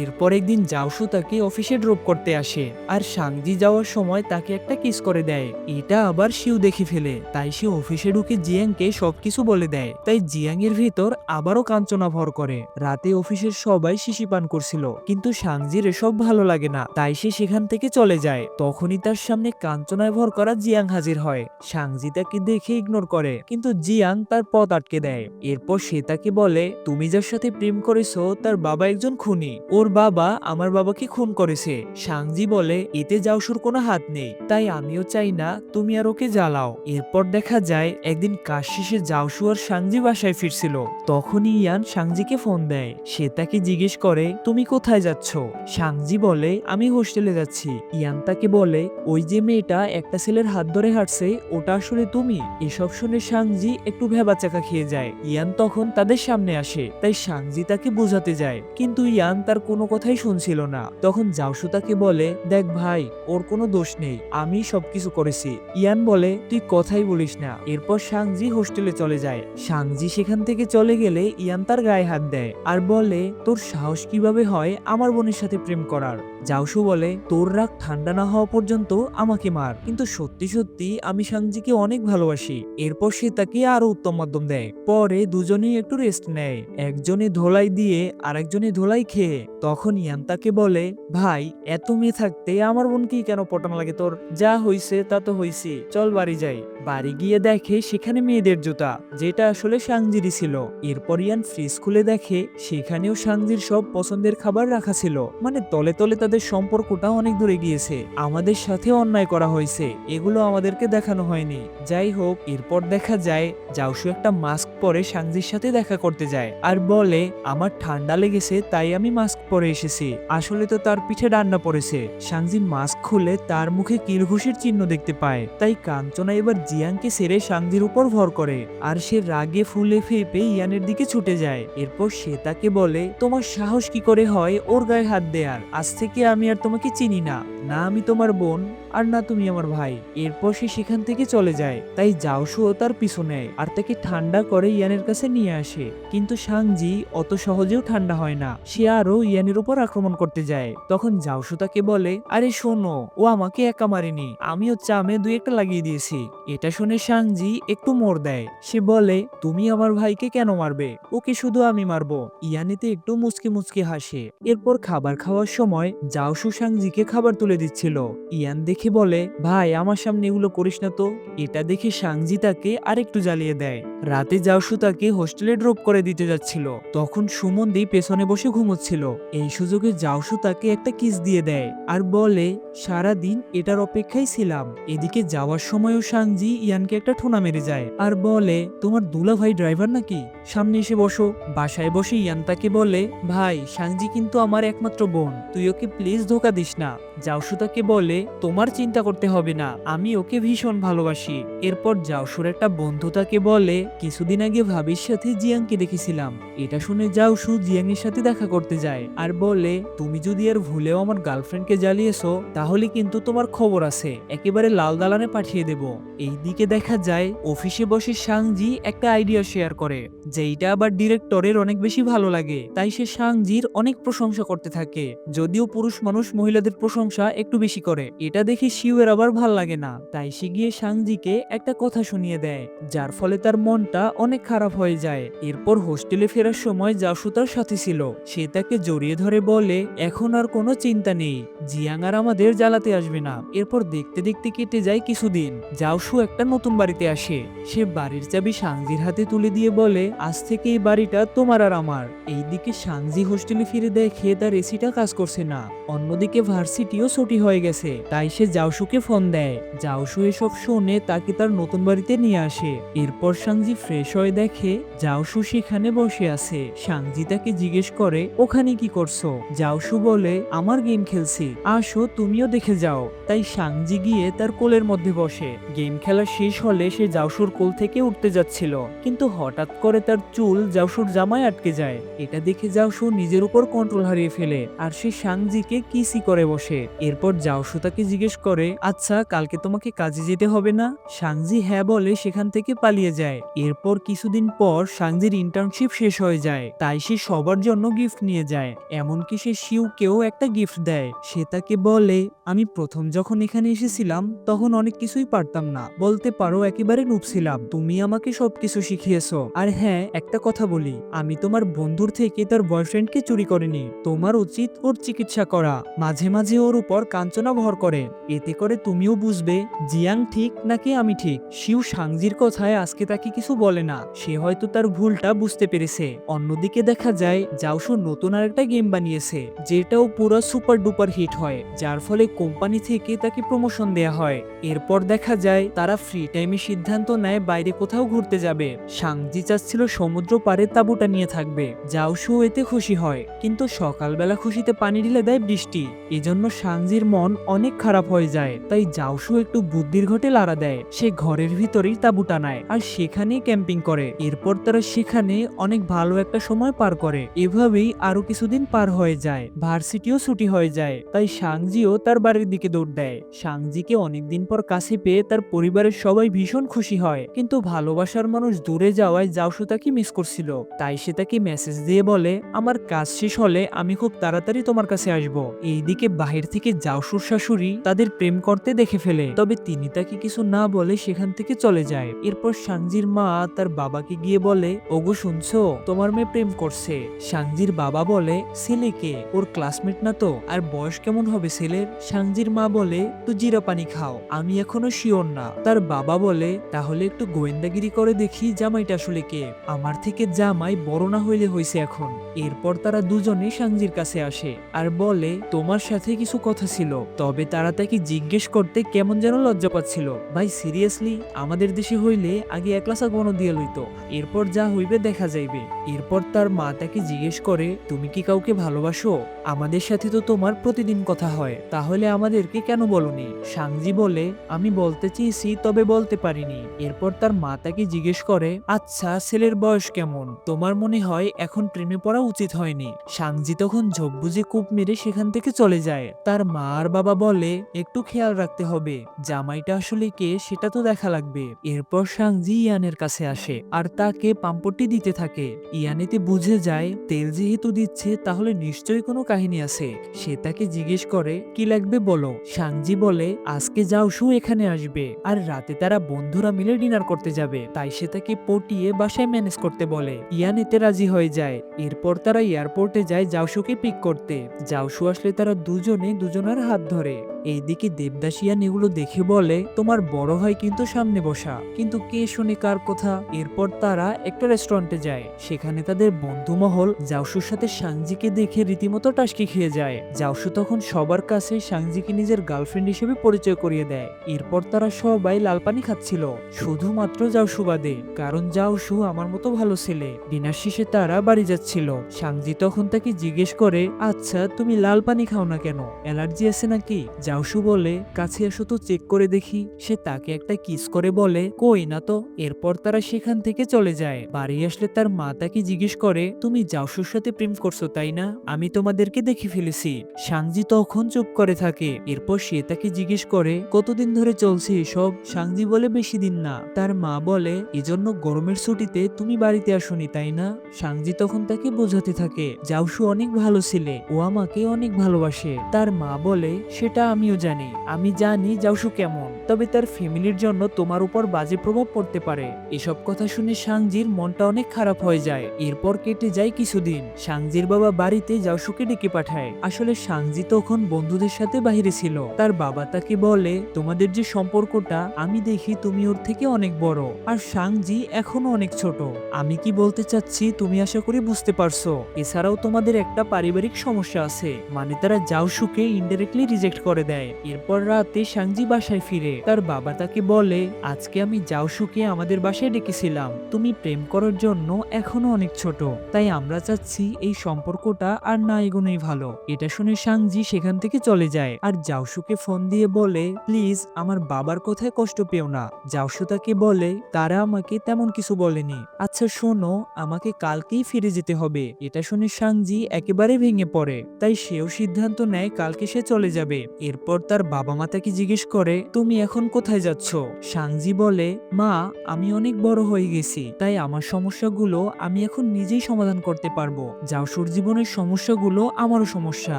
এরপর একদিন জাওসু তাকে অফিসে ড্রপ করতে আসে, আর সাংজি যাওয়ার সময় তাকে একটা কিস করে দেয়। এটা আবার শিউ দেখে ফেলে, তাই সে অফিসে ঢুকে জিয়াংকে সবকিছু বলে দেয়। তাই জিয়াং এর ভিতর আবারও কাঞ্চনা ভর করে। রাতে অফিসের সবাই শিশি পান করছিল, কিন্তু সাংজির এসব ভালো লাগে না, তাই সে সেখান থেকে চলে যায়। তখনই তার সামনে কাঞ্চনায় ভর করা জিয়াং হাজির হয়। সাংজি তাকে দেখে ইগনোর করে, কিন্তু জিয়াং তার পথ আটকে দেয়। এরপর সে তাকে বলে, তুমি যার সাথে প্রেম করেছো তার বাবা একজন খুনি, ওর বাবা আমার বাবাকে খুন করেছে। সাংজি বলে, এতে জাওসুর কোনো হাত নেই, তাই আমিও চাই না তুমি আর ওকে জ্বালাও। এরপর দেখা যায় একদিন কাজ শেষে জাওসু আর সাংজি বাসায় ফিরছিল, তখনই ইয়ান সাংজিকে ফোন দেয়। সে তাকে জিজ্ঞেস করে, তুমি কোথায় যাচ্ছ? সাংজি বলে, আমি হোস্টেলে যাচ্ছি। ইয়ান তাকে বলে, ওই যে মেয়েটা একটা ছেলের হাত ধরে হাঁটছে ওটা আসলে তুমি? এসব শুনে সাংজি একটু ভেবাচাকা খেয়ে যায়। ইয়ান তখন তাদের সামনে আসে, তাই সাংজি তাকে বোঝাতে যায়, কিন্তু ইয়ান তার কোনো কথাই শুনছিল না। তখন জাওসু তাকে বলে, দেখ ভাই, ওর কোনো দোষ নেই, আমি সবকিছু করেছি। ইয়ান বলে, তুই কথাই বলিস না। এরপর সাংজি হোস্টেলে চলে যায়। সাংজি সেখান থেকে চলে গেলে ইয়ান তার গায়ে হাত দেয় আর বলে, তোর সাহস কিভাবে হয় আমার বোনের সাথে প্রেম করার? জাওসু বলে, তোর রাগ ঠান্ডা না হওয়া পর্যন্ত আমাকে মার, কিন্তু সত্যি সত্যি আমি সাংজিকে অনেক ভালোবাসি। এরপর সে তাকে আরো উত্তম মাধ্যম দেয়। পরে দুজনেই একটু রেস্ট নেয়, একজনে ধোলাই দিয়ে আর একজনে ধোলাই খেয়ে। তখন ইয়ান তাকে বলে, ভাই, এত মেয়ে থাকতে আমার বোনকে কেন পটানো লাগে তোর? যা হইছে তা তো হইছে, চল বাড়ি যাই। বাড়ি গিয়ে দেখে সেখানে মেয়েদের জুতা, যেটা আসলে সাংজিরই ছিল। এরপর ইয়ান ফ্রিজ খুলে দেখে সেখানেও সাংজির সব পছন্দের খাবার রাখা ছিল। মানে তলে তলে তাদের সম্পর্কটা অনেক দূরে গিয়েছে। আমাদের সাথে অন্যায় করা হয়েছে, এগুলো আমাদেরকে দেখানো হয়নি। যাই হোক, এরপর দেখা যায় জাওসু একটা মাস্ক পরে সাংজির সাথে দেখা করতে যায় আর বলে, আমার ঠান্ডা লেগেছে তাই আমি মাস্ক পরে এসেছি। আসলে তো তার পিঠে ডান্ডা পড়েছে। সাংজি মাস্ক খুলে তার মুখে কিলঘুষির চিহ্ন দেখতে পায়। তাই কাঞ্চনা এবার জিয়াংকে ছেড়ে সাংজির উপর ভর করে, আর সে রাগে ফুলে ফেপে ইয়ানের দিকে ছুটে যায়। এরপর সে তাকে বলে, তোমার সাহস কি করে হয় ওর গায়ে হাত দেয়ার? আজ থেকে আমি আর তোমাকে চিনি না, না আমি তোমার বোন আর না তুমি আমার ভাই। এরপর সে সেখান থেকে চলে যায়। তাই জাওসুও তার পিছু নেয় আর তাকে ঠান্ডা করে ইয়ানের কাছে নিয়ে আসে। কিন্তু সাংজি অত সহজেও ঠান্ডা হয় না, সে আরো ইয়ানের উপর আক্রমণ করতে যায়। তখন জাওসু তাকে বলে, আরে শোনো, ও আমাকে একা মারেনি, আমিও চামে দুই একটা লাগিয়ে দিয়েছি। এটা শুনে সাংজি একটু মোড় দেয়। সে বলে, তুমি আমার ভাইকে কেন মারবে? ওকে শুধু আমি মারবো। ইয়ানিতে একটু মুচকি মুচকি হাসে। এরপর খাবার খাওয়ার সময় জাওসু সাংজিকে খাবার তুলে দিচ্ছিল। ইয়ান দেখে বলে, ভাই, আমার সামনে এগুলো করিস না তো। এটা দেখে সাংজি তাকে আরেকটু জ্বালিয়ে দেয়। রাতে জাওসু তাকে হোস্টেলে ড্রপ করে দিতে যাচ্ছিল, তখন সুমন্দি পেছনে বসে ঘুমোচ্ছিল। এই সুযোগে জাওসু তাকে একটা কিস দিয়ে দেয় আর বলে, সারাদিন এটার অপেক্ষায় ছিলাম। এদিকে যাওয়ার সময়ও সাংজি ইয়ানকে একটা ঠোনা মেরে যায় আর বলে, তোমার দুলা ভাই ড্রাইভার নাকি? সামনে এসে বসো। বাসায় বসে ইয়ান তাকে বলে, ভাই, সাংজি কিন্তু আমার একমাত্র বোন, তুই ওকে প্লিজ ধোকা দিস না। জাওসু তাকে বলে, তোমার চিন্তা করতে হবে না, আমি ওকে ভীষণ ভালোবাসি। এরপর জাওসুর একটা বন্ধু তাকে বলে, কিছুদিন আগে ভাবির সাথে জিয়াংকে দেখেছিলাম। এটা শুনে জাওসু জিয়াং এর সাথে দেখা করতে যায় আর বলে, তুমি যদি আর ভুলেও আমার গার্লফ্রেন্ডকে জ্বালিয়েছো তাহলে কিন্তু তোমার খবর আছে, একেবারে লাল দালানে পাঠিয়ে দেব। এইদিকে দেখা যায় অফিসে বসে সাংজি একটা আইডিয়া শেয়ার করে, যেইটা আবার ডিরেক্টরের অনেক বেশি ভালো লাগে। তাই সে সাংজির অনেক প্রশংসা করতে থাকে, যদিও পুরুষ মানুষ মহিলাদের প্রশংসা একটু বেশি করে। এটা দেখে শিউয়ের আবার ভাল লাগে না, তাই সে গিয়ে সাংজিকে একটা কথা শুনিয়ে দেয়, যার ফলে তার মনটা অনেক খারাপ হয়ে যায়। এরপর হোস্টেলে ফেরার সময় জাওসু তার সাথে ছিল, সে তাকে জড়িয়ে ধরে বলে, এখন আর কোনো চিন্তা নেই, জিয়াং আর আমাদের জ্বালাতে আসবে না। এরপর দেখতে দেখতে কেটে যায় কিছুদিন। জাওসু একটা নতুন বাড়িতে আসে। সে বাড়ির চাবি সাংজির হাতে তুলে দিয়ে বলে, আজ থেকে এই বাড়িটা তোমার আর আমার। এইদিকে সাংজি হোস্টেলে ফিরে দেখে তার এসিটা কাজ করছে না। অন্যদিকে ভার্সিটিও ছুটি হয়ে গেছে, তাই সে জাওশুকে ফোন দেয়। জাওশু এসব শুনে তাকে তার নতুন বাড়িতে নিয়ে আসে। এরপর সাংজি ফ্রেশ হয়ে দেখে জাওশু সেখানে বসে আছে। সাংজি তাকে জিজ্ঞেস করে, ওখানে কি করছো? জাওশু বলে, আমার গেম খেলছি, আসো তুমিও দেখে যাও। তাই সাংজি গিয়ে তার কোলের মধ্যে বসে। গেম খেলা শেষ হলে সে জাওশুর কোল থেকে উঠতে যাচ্ছিল, কিন্তু হঠাৎ করে তার চুল জাওশুর জামায় আটকে যায়। এটা দেখে জাওশু নিজের উপর কন্ট্রোল হারিয়ে ফেলে আর সে সাংজিকে কিসি করে বসে। এরপর জাওশু তাকে জিজ্ঞেস করে, আচ্ছা কালকে তোমাকে কাজে যেতে হবে না? সাংজি হ্যাঁ বলে সেখান থেকে পালিয়ে যায়। এরপর কিছুদিন পর সাংজির ইন্টার্নশিপ শেষ হয়ে যায়, তাই সে সবার জন্য গিফট নিয়ে যায়। এমনকি সে শিউকেও একটা গিফট দেয়। সে তাকে বলে, আমি প্রথম যখন এখানে এসেছিলাম তখন অনেক কিছুই পারতাম না, বলতে পারো একেবারে নুব ছিলাম। তুমি আমাকে সবকিছু শিখিয়েছো। আর হ্যাঁ, একটা কথা বলি, আমি তোমার বন্ধুর থেকে তার বয়ফ্রেন্ডকে চুরি করিনি। তোমার উচিত ওর চিকিৎসা করা। মাঝে মাঝে ওর উপর কাঞ্চনা ভর করে, এতে করে তুমিও বুঝবে জিয়াং ঠিক নাকি আমি ঠিক। শিউ সাংজির কথায় আজকে তাকে কিছু বলে না, সে হয়তো তার ভুলটা বুঝতে পেরেছে। অন্যদিকে দেখা যায় জাওশু নতুন আরেকটা গেম বানিয়েছে, যেটাও পুরো সুপার ডুপার হিট হয়, যার ফলে কোম্পানি থেকে তাকে প্রমোশন দেয়া হয়। এরপর দেখা যায় তারা ফ্রি টাইমে সিদ্ধান্ত নেয় বাইরে কোথাও ঘুরতে যাবে। সাংজি চাচ্ছিল সমুদ্র পাড়ে তাঁবুটা নিয়ে থাকবে, জাওশু এতে খুশি হয়, কিন্তু সকালবেলা খুশিতে পানি ঢেলে দেয় বৃষ্টি। এজন্য সাংজির মন অনেক খারাপ হয়ে যায়। তাই জাওশু একটু বুদ্ধির ঘটে লাড়া দেয়, সে ঘরের ভিতরেই তাঁবু টানায় আর সেখানেই ক্যাম্পিং করে। এরপর তারা সেখানে অনেক ভালো একটা সময় পার করে। এভাবেই আরো কিছুদিন পার হয়ে যায়, ভার্সিটিও ছুটি হয়ে যায়। তাই সাংজিও তার বাড়ির দিকে দৌড় দেয়। সাংজিকে অনেকদিন পর কাছে পেয়ে তার পরিবারের সবাই ভীষণ খুশি হয়, কিন্তু ভালোবাসার মানুষ দূরে যাওয়ায় জাওশু তাকে মিস করছিল। তাই সে তাকে মেসেজ দিয়ে বলে, আমার কাজ শেষ হলে আমি খুব তাড়াতাড়ি তোমার কাছে আসব। এইদিকে বাহির থেকে জাওশুর শাশুড়ি তাদের প্রেম করতে দেখে ফেলে, তবে তিনি তাকে কিছু না বলে সেখান থেকে চলে যায়। এরপর সাংজির মা তার বাবাকে গিয়ে বলে, ওগো শুনছো, তোমার মেয়ে প্রেম করছে। সাংজির বাবা বলে, ছেলেকে? ওর ক্লাসমেট না তো? আর বয়স কেমন হবে ছেলের? সাংজির মা বলে, তুই জিরা পানি খাও, আমি এখনো শিওর না। তার বাবা বলে, তাহলে একটু গোয়েন্দাগিরি করে দেখি জামাইটা আসলে কে। আমার থেকে জামাই বড় না হইলে হইছে এখন। এরপর তারা দুজনে সাংজির কাছে আসে আর বলে, তোমার সাথে কিছু কথা ছিল। তবে তারা তাকে জিজ্ঞেস করতে কেমন যেন লজ্জা পাচ্ছিল। ভাই সিরিয়াসলি, আমাদের দেশে হইলে আগে একলাসা গণ দিয়ে লইতো, এরপর যা হইবে দেখা যাইবে। এরপর তার মা তাকে জিজ্ঞেস করে, তুমি কি কাউকে ভালোবাসো? আমাদের সাথে তো তোমার প্রতিদিন কথা হয়, তাহলে আমাদেরকে কেন বলনি? সাংজি বলে, আমি বলতে চেয়েছি তবে বলতে পারিনি। এরপর তার মা তাকে জিজ্ঞেস করে, আচ্ছা ছেলের বয়স কেমন? তোমার মনে হয় এখন প্রেমে পড়া উচিত হয়নি। সাংজি তখন ঝোপ বুঝে কূপ মেরে সেখান থেকে চলে যায়। তার মা আর বাবা বলে, একটু খেয়াল রাখতে হবে, জামাইটা আসলে কে সেটা তো দেখা লাগবে। এরপর সাংজি ইয়ানের কাছে আসে আর তাকে পাম্পটি দিতে থাকে। ইয়ানেতে বুঝে যায় তেল যেহেতু দিচ্ছে তাহলে নিশ্চয়ই কোনো কাহিনী আছে। সে তাকে জিজ্ঞেস করে, কি লাগবে বলো। সাংজি বলে, আজকে জাওশু এখানে আসবে আর রাতে তারা বন্ধুরা মিলে ডিনার করতে যাবে, তাই সে তাকে পটিয়ে বাসায় ম্যানেজ করতে বলে। ইয়ান এতে রাজি হয়ে যায়। এরপর তারা এয়ারপোর্টে যায় জাওশুকে পিক করতে। জাওশু আসলে তারা দুজনে দুজনের হাত ধরে। এইদিকে দেবদাসিয়ান এগুলো দেখে বলে, তোমার বড় ভাই কিন্তু সামনে বসা, কিন্তু কে শুনে কার কথা। এরপর তারা একটা রেস্টুরেন্টে যায়, সেখানে তাদের বন্ধু মহল জাওশুর সাথে সাংজিকে দেখে রীতিমতো টাসকি খেয়ে যায়। জাওশু তখন সবার কাছে সাংজিকে নিজের গার্লফ্রেন্ড হিসেবে পরিচয় করিয়ে দেয়। এরপর তারা সবাই লাল পানি খাচ্ছিল, শুধুমাত্র জাওশু বাদে, কারণ জাওশু আমার মতো ভালো ছেলে। ডিনার শেষে তারা বাড়ি যাচ্ছিল। সাংজি তখন তাকে জিজ্ঞেস করে, আচ্ছা তুমি লাল পানি খাও না কেন, অ্যালার্জি আছে নাকি? জাওশু বলে, কাছে এসো তো চেক করে দেখি। সে তাকে একটা কিস করে বলে, কই না তো। এরপর তারা সেখান থেকে চলে যায়। বাড়ি আসলে তার মা তাকে জিজ্ঞেস করে, তুমি জাওশুর সাথে প্রেম করছো তাই না? আমি তোমাদেরকে দেখে ফেলেছি। সাংজি তখন চুপ করে থাকে। এরপর সে তাকে জিজ্ঞেস করে, কতদিন ধরে চলছে এসব? সাংজি বলে, বেশি দিন না। তার মা বলে, এজন্য গরমের ছুটিতে তুমি বাড়িতে আসোনি তাই না? সাংজি তখন তাকে বোঝাতে থাকে, জাওশু অনেক ভালো ছেলে, ও আমাকে অনেক ভালোবাসে। তার মা বলে, সেটা আমিও জানি, আমি জানি জাওশু কেমন, তবে তার ফ্যামিলির জন্য তোমার উপর বাজে প্রভাব পড়তে পারে। এসব কথা শুনে সাংজির মনটা অনেক খারাপ হয়ে যায়। এরপর কেটে যায় কিছুদিন। সাংজির বাবা বাড়িতে জাওশুকে ডেকে পাঠায়। আসলে সাংজি তখন বন্ধুদের সাথে বাইরে ছিল। তার বাবা তাকে বলে, তোমাদের যে সম্পর্কটা, আমি দেখি তুমি ওর থেকে অনেক বড়, আর সাংজি এখনো অনেক ছোট। আমি কি বলতে চাচ্ছি তুমি আশা করি বুঝতে পারছো। এছাড়াও তোমাদের একটা পারিবারিক সমস্যা আছে, মানে তারা জাওশুকে ইনডাইরেক্টলি রিজেক্ট করে দেয়। দেয়। এরপর রাতে সাংজি বাসায় ফিরে তার বাবা তাকে বলে, আজকে আমি জাওশুকে আমাদের বাসায় ডেকেছিলাম, তুমি প্রেম করার জন্য এখনো অনেক ছোট, তাই আমরা চাচ্ছি এই সম্পর্কটা আর না এগোনোই ভালো। এটা শুনে সাংজি সেখান থেকে চলে যায় আর জাওশুকে ফোন দিয়ে বলে, প্লিজ আমার বাবার কথায় কষ্ট পেও না। জাওশু তাকে বলে, তারা আমাকে তেমন কিছু বলেনি, আচ্ছা শোনো, আমাকে কালকেই ফিরে যেতে হবে। এটা শুনে সাংজি একেবারে ভেঙে পড়ে, তাই সেও সিদ্ধান্ত নেয় কালকে সে চলে যাবে। এরপর তার বাবা মা তাকে জিজ্ঞেস করে, তুমি এখন কোথায় যাচ্ছ? সাংজি বলে, মা, আমি অনেক বড় হয়ে গেছি, তাই আমার সমস্যাগুলো আমি এখন নিজেই সমাধান করতে পারবো। জাওশুর জীবনের সমস্যাগুলো আমারও সমস্যা,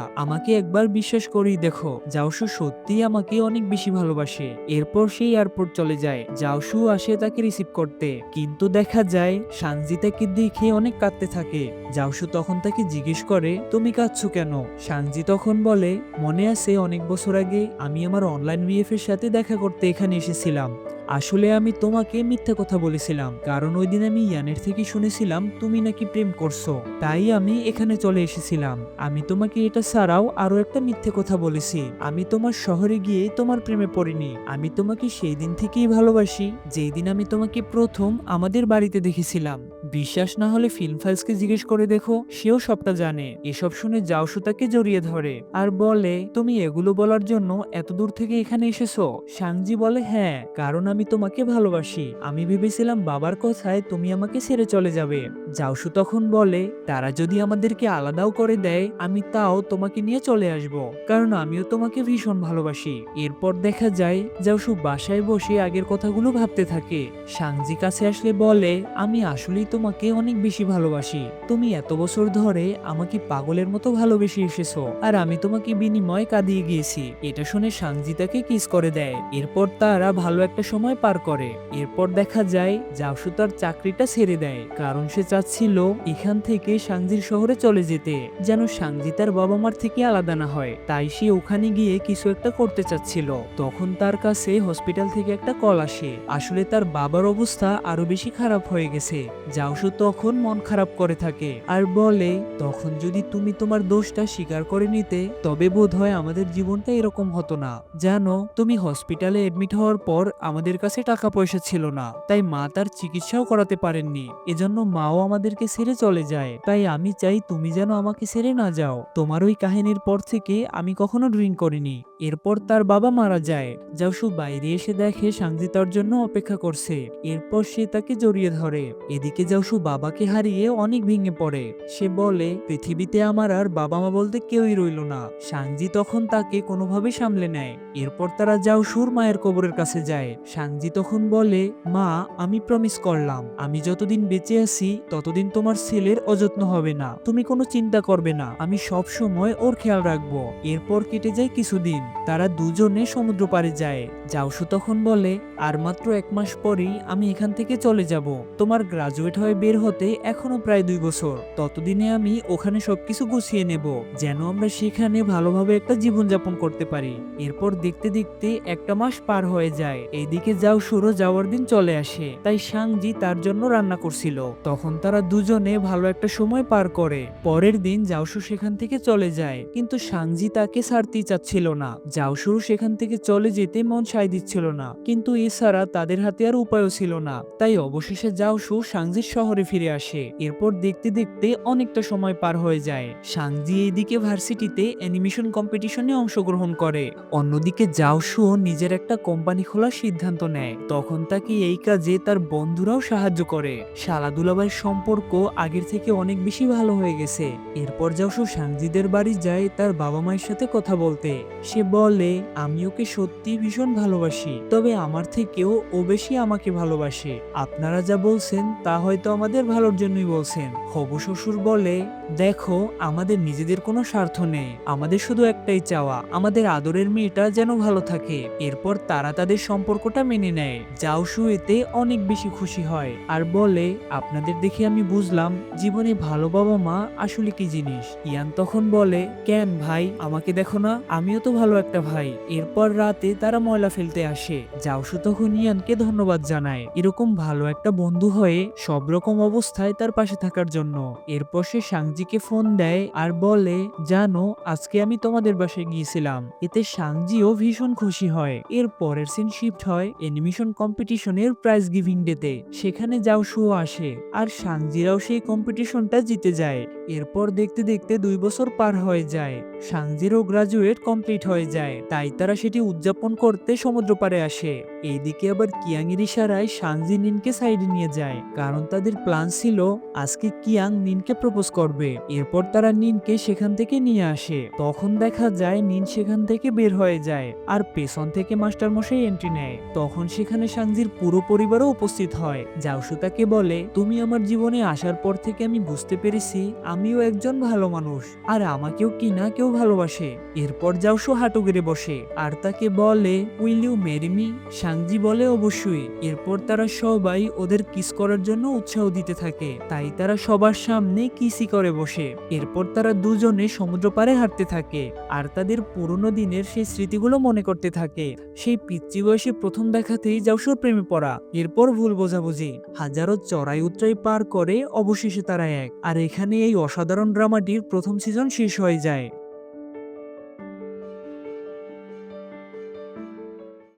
আমাকে একবার বিশ্বাস করেই দেখো, জাওশু সত্যিই আমাকে অনেক বেশি ভালোবাসে। এরপর সেই এয়ারপোর্ট চলে যায়। জাওশু আসে তাকে রিসিভ করতে, কিন্তু দেখা যায় সাংজি তাকে দেখে অনেক কাঁদতে থাকে। জাওশু তখন তাকে জিজ্ঞেস করে, তুমি কাঁদছো কেন? সাংজি তখন বলে, মনে আছে অনেক বছর আগে আমি আমার অনলাইন বিএফ এর সাথে দেখা করতে এখানে এসেছিলাম। আসলে আমি তোমাকে মিথ্যা কথা বলেছিলাম, কারণ ওই দিন আমি ইয়ানের থেকে শুনেছিলাম তুমি নাকি প্রেম করছো, তাই আমি এখানে চলে এসেছিলাম। আমি তোমাকে এটা ছাড়াও আরো একটা মিথ্যে কথা বলেছি, আমি তোমার শহরে গিয়ে তোমার প্রেমে পড়িনি, আমি তোমাকে সেই দিন থেকেই ভালোবাসি যেই দিন আমি তোমাকে প্রথম আমাদের বাড়িতে দেখেছিলাম। বিশ্বাস না হলে ফিল্ম ফাইলসকে জিজ্ঞেস করে দেখো, সেও সবটা জানে। এসব শুনে জাওশু তাকে জড়িয়ে ধরে আর বলে, তুমি এগুলো বলার জন্য এত দূর থেকে এখানে এসেছো? সাংজি বলে, হ্যাঁ, কারণ আমি তোমাকে ভালোবাসি, আমি ভেবেছিলাম বাবার কথায় তুমি আমাকে ছেড়ে চলে যাবে। জাওশু তখন বলে, তারা যদি আমাদেরকে আলাদাও করে দেয় আমি তাও তোমাকে নিয়ে চলে আসব, কারণ আমিও তোমাকে ভীষণ ভালোবাসি। এরপর দেখা যায় জাওশু বাসায় বসে আগের কথাগুলো ভাবতে থাকে। সাংজি কাছে আসলে বলে, আমি আসলেই তোমাকে অনেক বেশি ভালোবাসি, তুমি এত বছর ধরে আমাকে পাগলের মতো ভালোবেসে এসেছো, আর আমি তোমাকে বিনিময়ে কাঁদিয়ে গিয়েছি। এটা শুনে সাংজি তাকে কিস করে দেয়। এরপর তারা ভালো একটা সময় পার করে। এরপর দেখা যায় জাওশু তার চাকরিটা ছেড়ে দেয়, কারণ সে চাচ্ছিল এখান থেকে সাংজির শহরে চলে যেতে, যেন সাংজি তার বাবা মার থেকে আলাদা না হয়। তাই সে ওখানে গিয়ে কিছু একটা করতে চাচ্ছিল। তখন তার কাছে হসপিটাল থেকে একটা কল আসে, আসলে তার বাবার অবস্থা আরো বেশি খারাপ হয়ে গেছে। জাওশু তখন মন খারাপ করে থাকে আর বলে, তখন যদি তুমি তোমার দোষটা স্বীকার করে নিতে তবে বোধহয় আমাদের জীবনটা এরকম হতো না। জানো, তুমি হসপিটালে এডমিট হওয়ার পর আমাদের কাছে টাকা পয়সা ছিল না, তাই মা তার চিকিৎসাও করাতে পারেননি, এজন্য মাও আমাদেরকে ছেড়ে চলে যায়। তাই আমি চাই তুমি যেন আমাকে ছেড়ে না যাও। তোমার ওই কাহিনীর পর থেকে আমি কখনো ড্রিঙ্ক করিনি। এরপর তার বাবা মারা যায়। জাওশু বাইরে এসে দেখে সাংজি তার জন্য অপেক্ষা করছে। এরপর সে তাকে জড়িয়ে ধরে। এদিকে জাওশু বাবাকে হারিয়ে অনেক ভেঙে পড়ে। সে বলে, পৃথিবীতে আমার আর বাবা মা বলতে কেউই রইল না। সাংজি তখন তাকে কোনোভাবে সামলে নেয়। এরপর তারা জাওশুর মায়ের কবরের কাছে যায়। সাংজি তখন বলে, মা, আমি প্রমিস করলাম আমি যতদিন বেঁচে আছি ততদিন তোমার ছেলের অযত্ন হবে না, তুমি কোনো চিন্তা করবে না, আমি সব সময় ওর খেয়াল রাখবো। এরপর কেটে যায় কিছুদিন। তারা দুজনে সমুদ্র পাড়ে যায়। জাওশু তখন বলে, আর মাত্র 1 মাস পরেই আমি এখান থেকে চলে যাব। তোমার গ্রাজুয়েট হয়ে বের হতে এখনো প্রায় 2 বছর। ততদিনে আমি ওখানে সবকিছু গুছিয়ে নেব, যেন আমরা সেখানে ভালোভাবে একটা জীবনযাপন করতে পারি। এরপর দেখতে দেখতে 1 মাস পার হয়ে যায়। এইদিকে জাওশুরও যাওয়ার দিন চলে আসে, তাই সাংজি তার জন্য রান্না করছিল। তখন তারা দুজনে ভালো একটা সময় পার করে। পরের দিন জাওশু সেখান থেকে চলে যায়, কিন্তু সাংজি তাকে ছাড়তেই চাচ্ছিল না। জাওশুরও সেখান থেকে চলে যেতে মন সায় দিচ্ছিল না, কিন্তু এছাড়া তাদের হাতে আর উপায়ও ছিল না। তাই অবশেষে জাওশু সাংজির শহরে ফিরে আসে। এরপর দেখতে দেখতে অনেকটা সময় পার হয়ে যায়। সাংজি এইদিকে ভার্সিটিতে অ্যানিমেশন কম্পিটিশনে অংশগ্রহণ করে। অন্যদিকে জাওশু নিজের একটা কোম্পানি খোলার সিদ্ধান্ত নেয়। তখন তাকে এই কাজে তার বন্ধুরাও সাহায্য করে। শালা দুলাভাইয়ের সম্পর্ক আগের থেকে অনেক বেশি ভালো হয়ে গেছে। এরপর জাওশু সাংজিদের বাড়ি যায় তার বাবা মায়ের সাথে কথা বলতে। সে বলে, আমি ওকে সত্যি ভীষণ ভালোবাসি, তবে আমার থেকেও ও বেশি আমাকে ভালোবাসে। আপনারা যা বলছেন তা হয়তো আমাদের ভালোর জন্যই বলছেন। হবু শ্বশুর বলে, দেখো, আমাদের নিজেদের কোনো স্বার্থ নেই, আমাদের শুধু একটাই চাওয়া, আমাদের আদরের মেয়েটা যেন ভালো থাকে। এরপর তারা তাদের সম্পর্কটা মেনে নেয়। জাওশু এতে অনেক বেশি খুশি হয় আর বলে, আপনাদের দেখে আমি বুঝলাম জীবনে ভালো বাবা মা আসলে কি জিনিস। ইয়ান তখন বলে, কেন ভাই, আমাকে দেখো না, আমিও তো ভালো একটা ভাই। এরপর রাতে তারা ময়লা ফেলতে আসে। জাওশু তখন ইয়ানকে ধন্যবাদ জানায় এরকম ভালো একটা বন্ধু হয়ে সব রকম অবস্থায় তার পাশে থাকার জন্য। এরপর সে সাংজিকে ফোন দেয় আর বলে, জানো আজকে আমি তোমাদের বাসায় গিয়েছিলাম। এতে সাংজিও ভীষণ খুশি হয়। এর পরের সিন শিফট হয় অ্যানিমেশন কম্পিটিশনের প্রাইজ গিভিং ডেতে। সেখানে জাওশুও আসে আর সাংজিরাও সেই কম্পিটিশনটা জিতে যায়। এরপর দেখতে দেখতে 2 বছর পার হয়ে যায়। সাংজিরও গ্রাজুয়েট কমপ্লিট হয়ে যায়, তাই তারা সেটি উদযাপন করতে সমুদ্র পাড়ে আসে। এইদিকে আবার কিয়াংয়ের ইশারায় সাংজি নিনকে সাইডে নিয়ে যায়, কারণ তাদের প্ল্যান ছিল আজকে কিয়াং নিনকে প্রপোজ করবে। এরপর তারা নিনকে সেখান থেকে নিয়ে আসে। তখন দেখা যায় নিন সেখান থেকে বের হয়ে যায় আর পেছন থেকে মাস্টার মশাই এন্ট্রি নেয়। তখন সেখানে সাংজির পুরো পরিবারও উপস্থিত হয়। জাওশু তাকে বলে, তুমি আমার জীবনে আসার পর থেকে আমি বুঝতে পেরেছি আমিও একজন ভালো মানুষ আর আমাকেও কি না কেউ ভালোবাসে। এরপর জাওশু হাঁটু গেড়ে বসে আর তাকে বলে, উইল ইউ ম্যারি মি? সাংজি বলে, অবশ্যই। এরপর তারা সবাই ওদের কিস করার জন্য উৎসাহ দিতে থাকে, তাই তারা সবার সামনে কিসই করে বসে। এরপর তারা দুজনে সমুদ্র পাড়ে হাঁটতে থাকে আর তাদের পুরনো দিনের সেই স্মৃতিগুলো মনে করতে থাকে। সেই পিচ্চি বয়সে প্রথম দেখাতেই জাওশুর প্রেমে পড়া, এরপর ভুল বোঝাবুঝি, হাজারো চড়াই উতরাই পার করে অবশেষে তারা এক। আর এখানে এই অসাধারণ ড্রামাটির প্রথম সিজন শেষ হয়ে যায়।